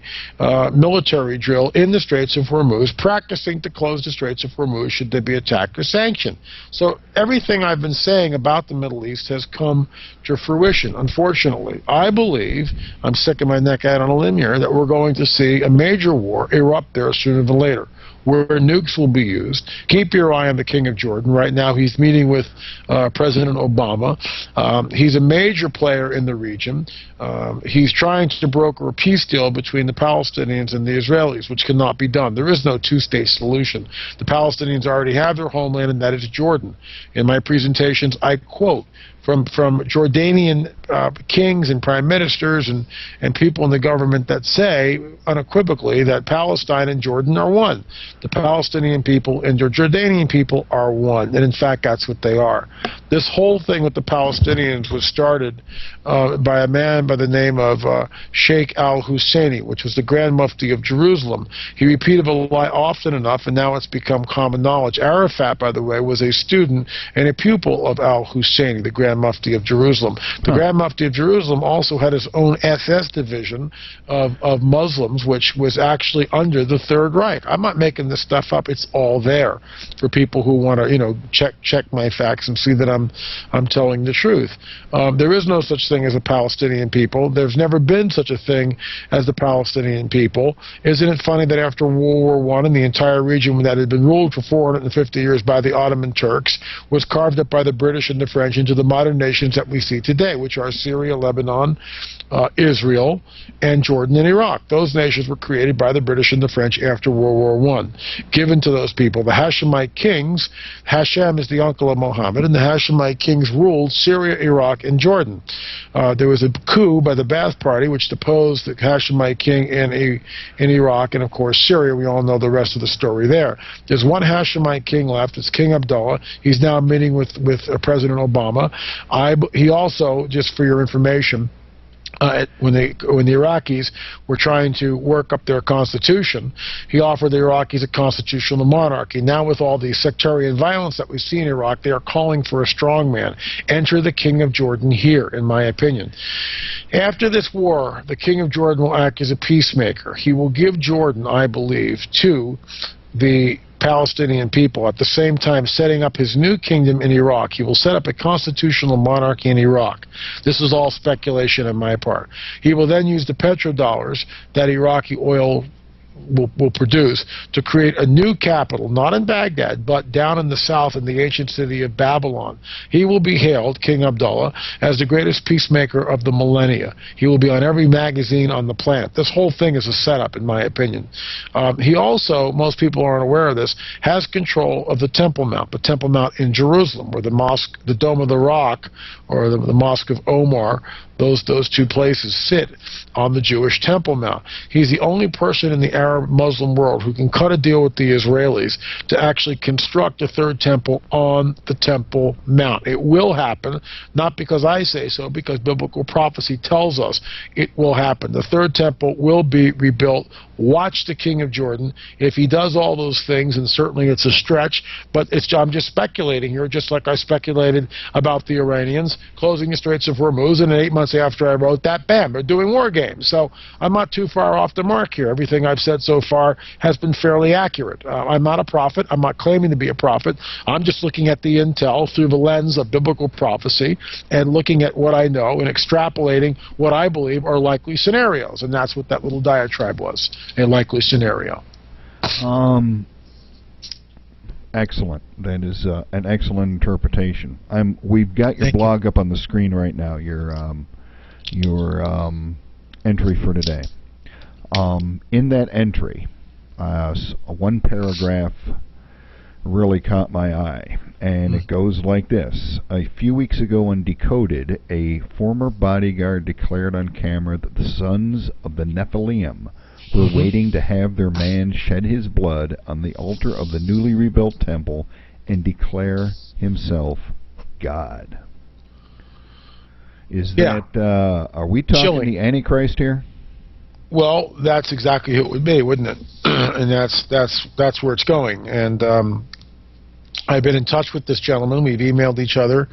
military drill in the Straits of Hormuz, practicing to close the Straits of Hormuz should they be attacked or sanctioned. So everything I've been saying about the Middle East has come to fruition, unfortunately. I believe, I'm sticking my neck out on a limb here, that we're going to see a major war erupt there sooner than later, where nukes will be used. Keep your eye on the King of Jordan. Right now he's meeting with President Obama. He's a major player in the region. He's trying to broker a peace deal between the Palestinians and the Israelis, which cannot be done. There is no two-state solution. The Palestinians already have their homeland, and that is Jordan. In my presentations, I quote from Jordanian kings and prime ministers and people in the government that say unequivocally that Palestine and Jordan are one. The Palestinian people and the Jordanian people are one, and in fact that's what they are. This whole thing with the Palestinians was started by a man by the name of Sheikh al-Husseini, which was the Grand Mufti of Jerusalem. He repeated a lie often enough, and now it's become common knowledge. Arafat, by the way, was a student and a pupil of al-Husseini, the Grand Mufti of Jerusalem. The Grand Mufti of Jerusalem also had his own SS division of Muslims, which was actually under the Third Reich. I'm not making this stuff up. It's all there for people who want to, you know, check my facts and see that I'm telling the truth. There is no such thing as a Palestinian people. There's never been such a thing as the Palestinian people. Isn't it funny that after World War I and the entire region that had been ruled for 450 years by the Ottoman Turks was carved up by the British and the French into the modern nations that we see today, which are Syria, Lebanon, Israel, and Jordan and Iraq. Those nations were created by the British and the French after World War I, given to those people. The Hashemite kings, Hashem is the uncle of Muhammad, and the Hashemite kings ruled Syria, Iraq, and Jordan. There was a coup by the Ba'ath Party, which deposed the Hashemite king in Iraq, and of course Syria. We all know the rest of the story there. There's one Hashemite king left. It's King Abdullah. He's now meeting with President Obama. He also, just for your information, when the Iraqis were trying to work up their constitution, he offered the Iraqis a constitutional monarchy. Now with all the sectarian violence that we see in Iraq, they are calling for a strongman. Enter the King of Jordan here, in my opinion. After this war, the King of Jordan will act as a peacemaker. He will give Jordan, I believe, to the Palestinian people, at the same time setting up his new kingdom in Iraq. He will set up a constitutional monarchy in Iraq. This is all speculation on my part. He will then use the petrodollars that Iraqi oil will produce to create a new capital, not in Baghdad, but down in the south in the ancient city of Babylon. He will be hailed, King Abdullah, as the greatest peacemaker of the millennia. He will be on every magazine on the planet. This whole thing is a setup, in my opinion. He also, most people aren't aware of this, has control of the Temple Mount in Jerusalem, where the mosque, the Dome of the Rock, or the Mosque of Omar, those two places sit on the Jewish Temple Mount. He's the only person in the Arab Muslim world who can cut a deal with the Israelis to actually construct a third temple on the Temple Mount. It will happen, not because I say so, because biblical prophecy tells us it will happen. The third temple will be rebuilt. Watch the King of Jordan. If he does all those things, and certainly it's a stretch, but I'm just speculating here, just like I speculated about the Iranians closing the Straits of Hormuz, and 8 months after I wrote that, bam, they're doing war games. So I'm not too far off the mark here. Everything I've said so far has been fairly accurate. I'm not a prophet. I'm not claiming to be a prophet. I'm just looking at the intel through the lens of biblical prophecy and looking at what I know and extrapolating what I believe are likely scenarios. And that's what that little diatribe was, a likely scenario. Excellent. That is an excellent interpretation. We've got your blog up on the screen right now. Your entry for today. In that entry, one paragraph really caught my eye, and it goes like this. A few weeks ago on Decoded, a former bodyguard declared on camera that the sons of the Nephilim were waiting to have their man shed his blood on the altar of the newly rebuilt temple and declare himself God. Is that, are we talking Chilling. the Antichrist here? Well, that's exactly who it would be, wouldn't it? And that's where it's going. And I've been in touch with this gentleman. We've emailed each other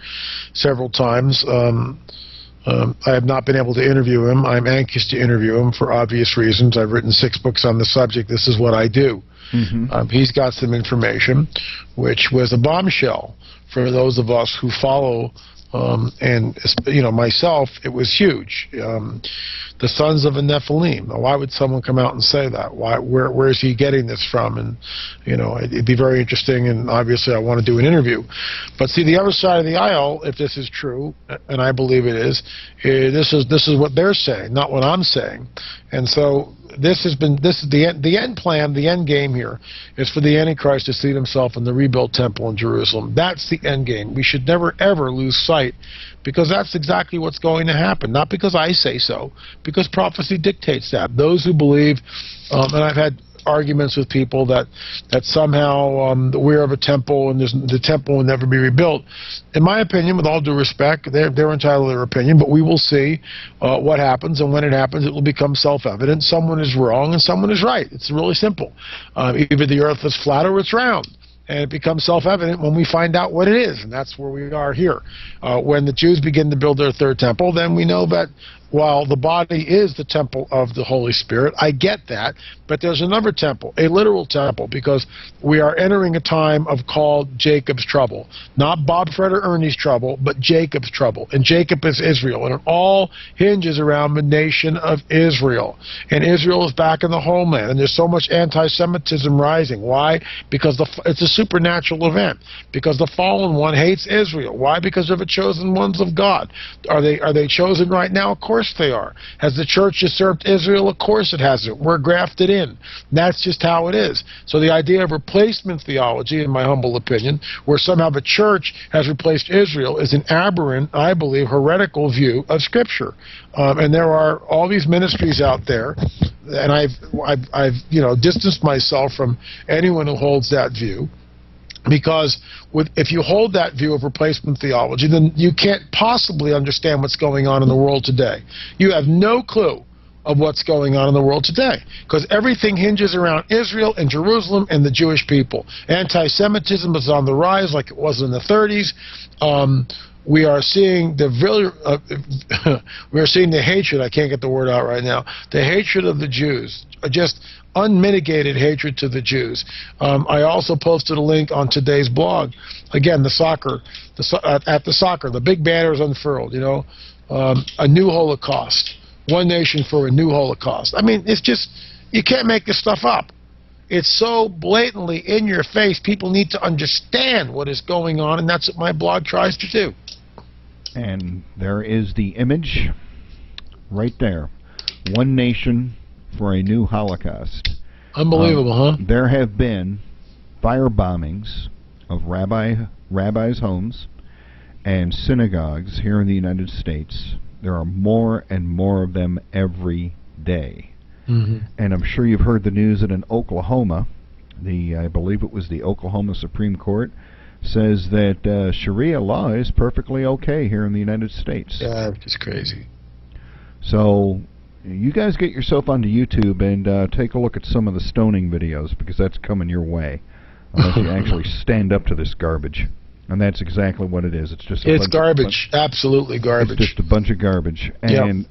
several times. I have not been able to interview him. I'm anxious to interview him for obvious reasons. I've written 6 books on the subject. This is what I do. He's got some information, which was a bombshell for those of us who follow. And myself, it was huge. The sons of a Nephilim. Now, why would someone come out and say that? Where is he getting this from? And it'd be very interesting. And obviously, I want to do an interview. But see, the other side of the aisle, if this is true, and I believe it is, this is what they're saying, not what I'm saying. And so this is the end plan. The end game here is for the Antichrist to seat himself in the rebuilt temple in Jerusalem. That's the end game. We should never ever lose sight, because that's exactly what's going to happen. Not because I say so, because prophecy dictates that. Those who believe, and I've had arguments with people that somehow we're of a temple and the temple will never be rebuilt. In my opinion, with all due respect, they're entitled to their opinion, but we will see what happens, and when it happens, it will become self-evident. Someone is wrong and someone is right. It's really simple. Either the earth is flat or it's round. And it becomes self-evident when we find out what it is, and that's where we are here. When the Jews begin to build their third temple, then we know that while the body is the temple of the Holy Spirit, I get that, but there's another temple, a literal temple, because we are entering a time of called Jacob's trouble. Not Bob, Fred, or Ernie's trouble, but Jacob's trouble. And Jacob is Israel, and it all hinges around the nation of Israel. And Israel is back in the homeland, and there's so much anti-Semitism rising. Why? Because it's a supernatural event. Because the fallen one hates Israel. Why? Because they're the chosen ones of God. Are they chosen right now? Of course they are. Has the church usurped Israel? Of course it hasn't. We're grafted in. That's just how it is. So the idea of replacement theology, in my humble opinion, where somehow the church has replaced Israel, is an aberrant, I believe, heretical view of Scripture. And there are all these ministries out there, and I've distanced myself from anyone who holds that view. Because if you hold that view of replacement theology, then you can't possibly understand what's going on in the world today. You have no clue of what's going on in the world today, because everything hinges around Israel and Jerusalem and the Jewish people. Anti-Semitism is on the rise like it was in the 30s. We are seeing the hatred. I can't get the word out right now. The hatred of the Jews, just unmitigated hatred to the Jews. I also posted a link on today's blog. Again, the soccer, the big banner is unfurled. A new Holocaust, one nation for a new Holocaust. I mean, it's just, you can't make this stuff up. It's so blatantly in your face. People need to understand what is going on, and that's what my blog tries to do. And there is the image right there. One nation for a new Holocaust. Unbelievable, huh? There have been fire bombings of rabbis' homes and synagogues here in the United States. There are more and more of them every day. And I'm sure you've heard the news that in Oklahoma, I believe it was the Oklahoma Supreme Court, says that Sharia law is perfectly okay here in the United States. Yeah, it's crazy. So you guys get yourself onto YouTube and take a look at some of the stoning videos, because that's coming your way, unless you actually stand up to this garbage. And that's exactly what it is. It's just it's garbage. Absolutely garbage. It's just a bunch of garbage. And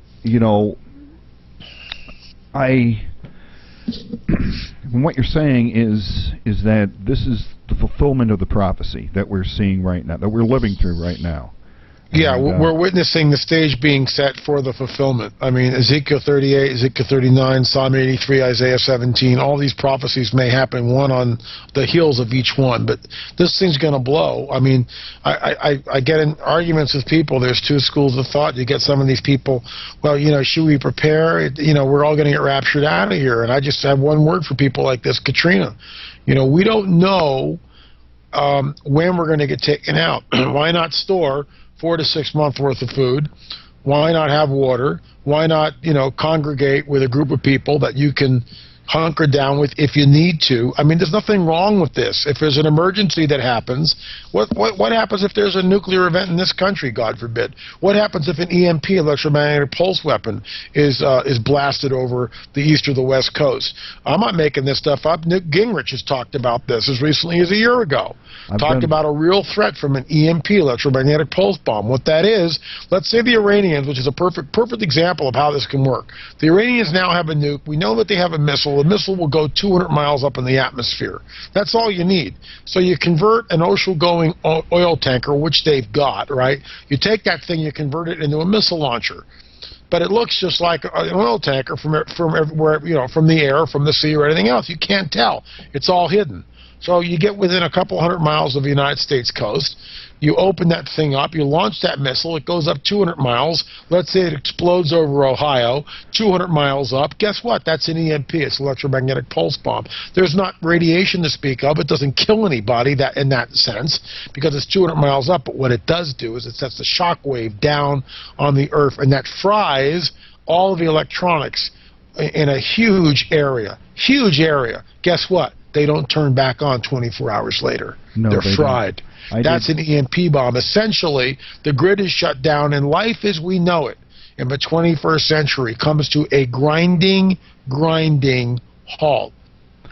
what you're saying is that this is the fulfillment of the prophecy that we're seeing right now, that we're living through right now. Yeah, And, we're witnessing the stage being set for the fulfillment. I mean, Ezekiel 38, Ezekiel 39, Psalm 83, Isaiah 17, all these prophecies may happen one on the heels of each one, but this thing's going to blow. I mean, I get in arguments with people. There's two schools of thought. You get some of these people, well, should we prepare? We're all going to get raptured out of here. And I just have one word for people like this, Katrina. We don't know when we're going to get taken out. Why not store 4 to 6 months worth of food? Why not have water? Why not, congregate with a group of people that you can hunker down with if you need to? I mean, there's nothing wrong with this. If there's an emergency that happens, what happens if there's a nuclear event in this country, God forbid? What happens if an EMP, electromagnetic pulse weapon, is blasted over the east or the west coast? I'm not making this stuff up. Newt Gingrich has talked about this as recently as a year ago. Talked about a real threat from an EMP, electromagnetic pulse bomb. What that is, let's say the Iranians, which is a perfect example of how this can work. The Iranians now have a nuke. We know that they have a missile. The missile will go 200 miles up in the atmosphere. That's all you need. So you convert an ocean-going oil tanker, which they've got, right? You take that thing, you convert it into a missile launcher. But it looks just like an oil tanker from everywhere, from the air, from the sea, or anything else. You can't tell. It's all hidden. So you get within a couple hundred miles of the United States coast, you open that thing up, you launch that missile, it goes up 200 miles, let's say it explodes over Ohio, 200 miles up, guess what? That's an EMP, it's electromagnetic pulse bomb. There's not radiation to speak of, it doesn't kill anybody in that sense, because it's 200 miles up, but what it does do is it sets the shock wave down on the earth, and that fries all of the electronics in a huge area. Huge area. Guess what? They don't turn back on 24 hours later. No, they're fried. That's an EMP bomb. Essentially, the grid is shut down, and life as we know it in the 21st century comes to a grinding halt.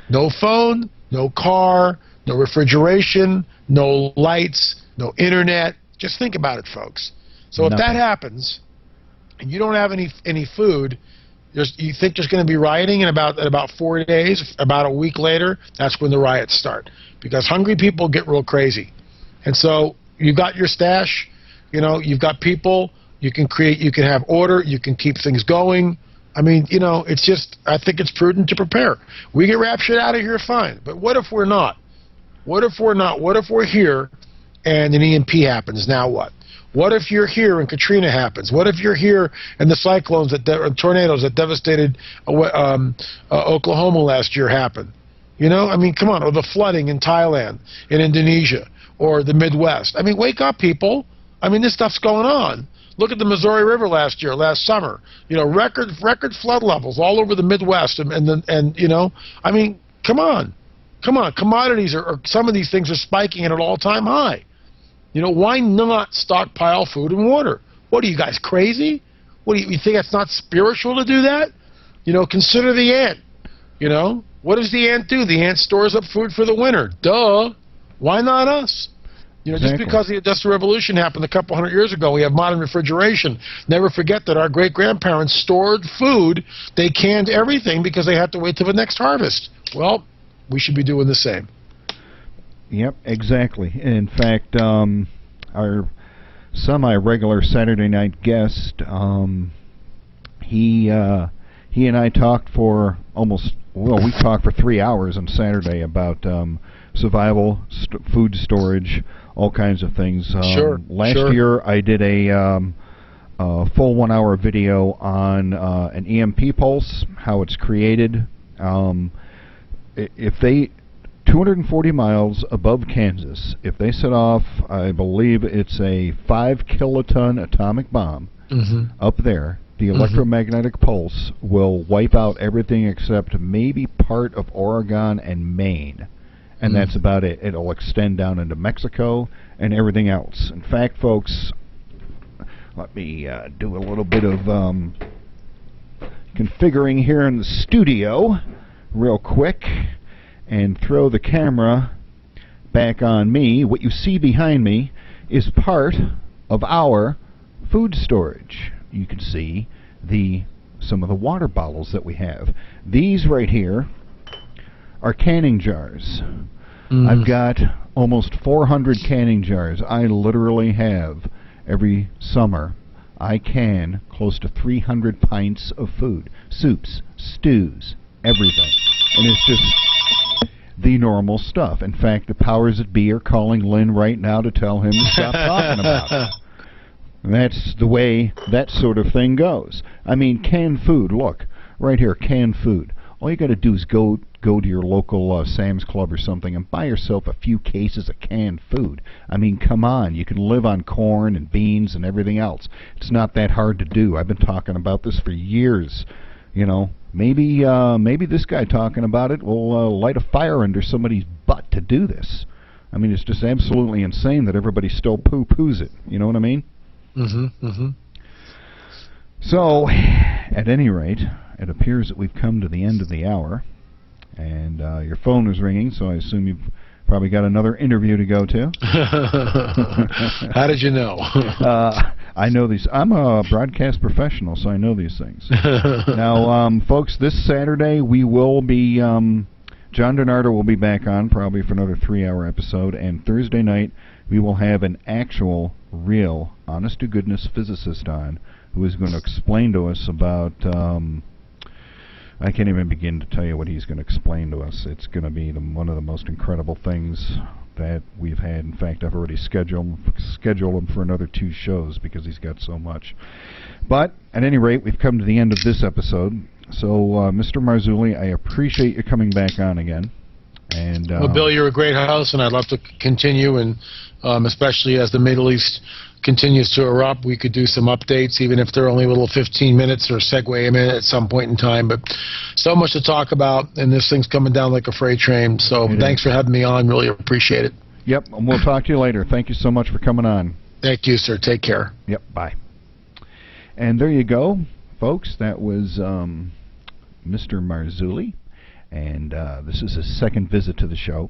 No phone, no car, no refrigeration, no lights, no internet. Just think about it, folks. So if that happens, and you don't have any food, you think there's going to be rioting in about 4 days, about a week later, that's when the riots start. Because hungry people get real crazy. And so you've got your stash, you've got people, you can have order, you can keep things going. I mean, it's just, I think it's prudent to prepare. We get raptured out of here, fine. But what if we're not? What if we're not? What if we're here and an EMP happens? Now what? What if you're here and Katrina happens? What if you're here and the cyclones, tornadoes that devastated Oklahoma last year happen? I mean, come on. Or the flooding in Thailand, in Indonesia, or the Midwest. I mean, wake up, people. I mean, this stuff's going on. Look at the Missouri River last summer. Record flood levels all over the Midwest, and I mean, come on. Commodities some of these things are spiking at an all-time high. Why not stockpile food and water? What are you guys, crazy? What do you think that's not spiritual to do that? Consider the ant. What does the ant do? The ant stores up food for the winter. Duh. Why not us? Just because the Industrial Revolution happened a couple hundred years ago, we have modern refrigeration. Never forget that our great-grandparents stored food. They canned everything because they had to wait till the next harvest. Well, we should be doing the same. Yep, exactly. In fact, our semi-regular Saturday night guest, he and I talked for we talked for 3 hours on Saturday about survival, food storage, all kinds of things. Last year I did a full 1 hour video on an EMP pulse, how it's created. If they 240 miles above Kansas, if they set off, I believe it's a 5-kiloton atomic bomb up there, the electromagnetic pulse will wipe out everything except maybe part of Oregon and Maine. And that's about it. It'll extend down into Mexico and everything else. In fact, folks, let me do a little bit of configuring here in the studio real quick and throw the camera back on me. What you see behind me is part of our food storage. You can see some of the water bottles that we have. These right here are canning jars. I've got almost 400 canning jars. I literally have every summer, I can close to 300 pints of food. Soups, stews, everything. And it's just the normal stuff. In fact, the powers that be are calling Lynn right now to tell him to stop talking about it. That's the way that sort of thing goes. I mean, canned food. Look, right here, canned food. All you got to do is go to your local Sam's Club or something and buy yourself a few cases of canned food. I mean, come on. You can live on corn and beans and everything else. It's not that hard to do. I've been talking about this for years. You know, maybe this guy talking about it will light a fire under somebody's butt to do this. I mean, it's just absolutely insane that everybody still poo-poos it. You know what I mean? Mm-hmm. Mm-hmm. So, at any rate, it appears that we've come to the end of the hour, and your phone is ringing, so I assume you've probably got another interview to go to. How did you know? I know these. I'm a broadcast professional, so I know these things. Now, folks, this Saturday we will be, John DiNardo will be back on probably for another 3-hour episode, and Thursday night we will have an actual, real, honest-to-goodness physicist on who is going to explain to us about, I can't even begin to tell you what he's going to explain to us. It's going to be one of the most incredible things that we've had. In fact, I've already scheduled him for another 2 shows because he's got so much. But, at any rate, we've come to the end of this episode. So, Mr. Marzulli, I appreciate you coming back on again. And well, Bill, you're a great host, and I'd love to continue, and especially as the Middle East continues to erupt, we could do some updates, even if they're only little 15 minutes or segue a minute at some point in time. But so much to talk about, and this thing's coming down like a freight train. So thanks for having me on. Really appreciate it. Yep, and we'll talk to you later. Thank you so much for coming on. Thank you, sir. Take care. Yep, bye. And there you go, folks. That was Mr. Marzulli. And this is his second visit to the show,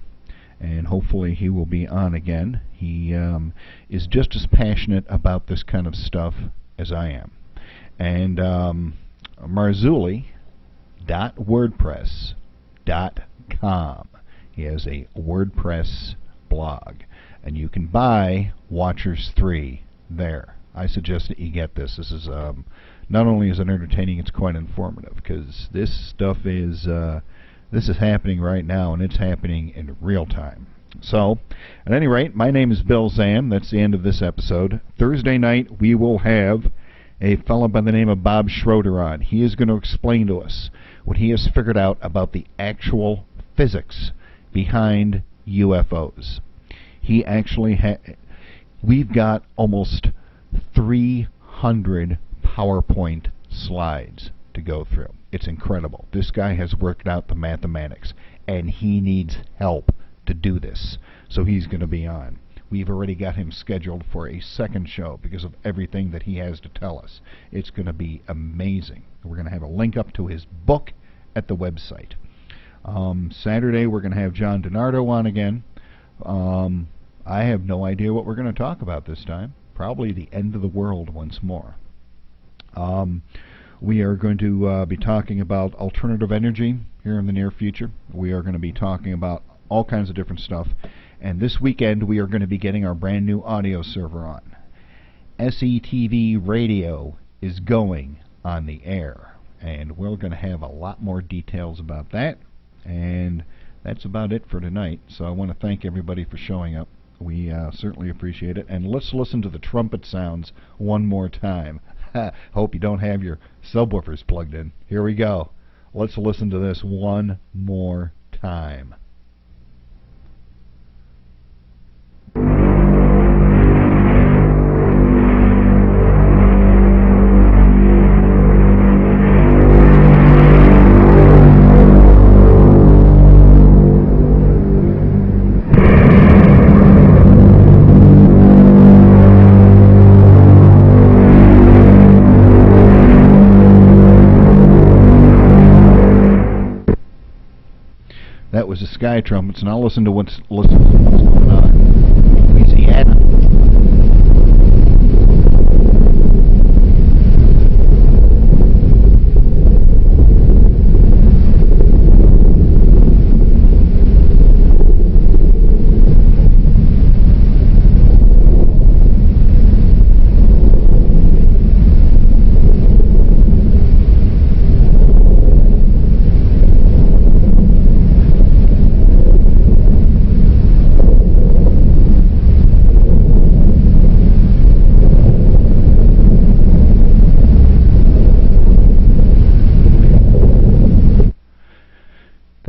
and hopefully he will be on again. He is just as passionate about this kind of as I am. And Marzulli.wordpress.com. He has a WordPress blog, and you can buy Watchers 3 there. I suggest that you get this. This is not only is it entertaining, it's quite informative, because this stuff is this is happening right now, and it's happening in real time. So, at any rate, my name is Bill Zam. That's the end of this episode. Thursday night, we will have a fellow by the name of Bob Schroeder on. He is going to explain to us what he has figured out about the actual physics behind UFOs. He actually we've got almost 300 PowerPoint slides to go through. It's incredible. This guy has worked out the mathematics, and he needs help to do this. So he's going to be on. We've already got him scheduled for a second show because of everything that he has to tell us. It's going to be amazing. We're going to have a link up to his book at the website. Saturday, we're going to have John DiNardo on again. I have no idea what we're going to talk about this time. Probably the end of the world once more. We are going to be talking about alternative energy here in the near future. We are going to be talking about all kinds of different stuff. And this weekend, we are going to be getting our brand new audio server on. SETV Radio is going on the air. And we're going to have a lot more details about that. And that's about it for tonight. So I want to thank everybody for showing up. We certainly appreciate it. And let's listen to the trumpet sounds one more time. Hope you don't have your subwoofers plugged in. Here we go. Let's listen to this one more time. That was the sky trumpets. Now listen to what's going on in Louisiana.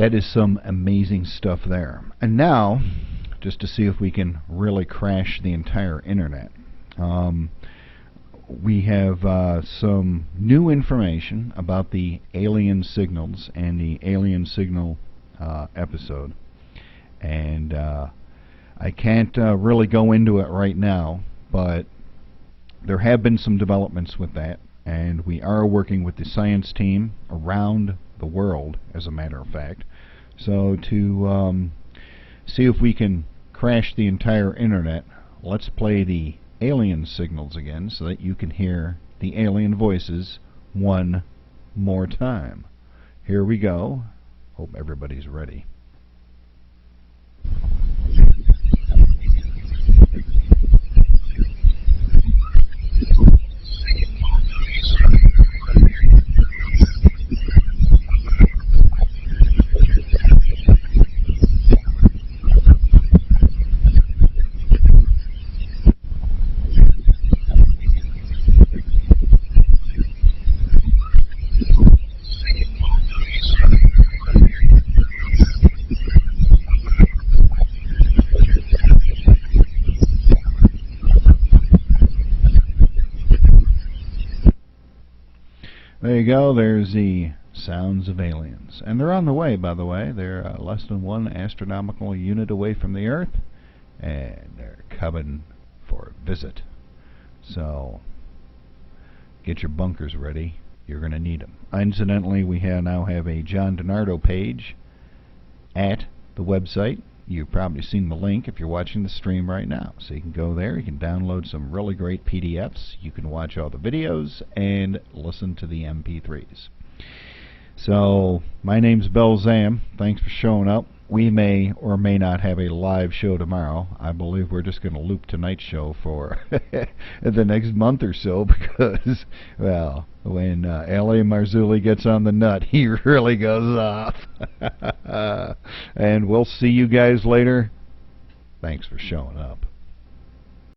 that is some amazing stuff there. And now, just to see if we can really crash the entire internet, we have some new information about the alien signals and the alien signal episode. And I can't really go into it right now, but there have been some developments with that, and we are working with the science team around the world, as a matter of fact, so to see if we can crash the entire internet. Let's play the alien signals again so that you can hear the alien voices one more time. Here we go. Hope everybody's ready. There you go. There's the sounds of aliens. And they're on the way, by the way. They're less than 1 astronomical unit away from the Earth, and they're coming for a visit. So get your bunkers ready. You're going to need them. Incidentally, we now have a John DiNardo page at the website. You've probably seen the link if you're watching the stream right now. So you can go there, you can download some really great PDFs, you can watch all the videos, and listen to the MP3s. So, my name's Bill Zam. Thanks for showing up. We may or may not have a live show tomorrow. I believe we're just going to loop tonight's show for the next month or so because, well, when L.A. Marzulli gets on the nut, he really goes off. And we'll see you guys later. Thanks for showing up.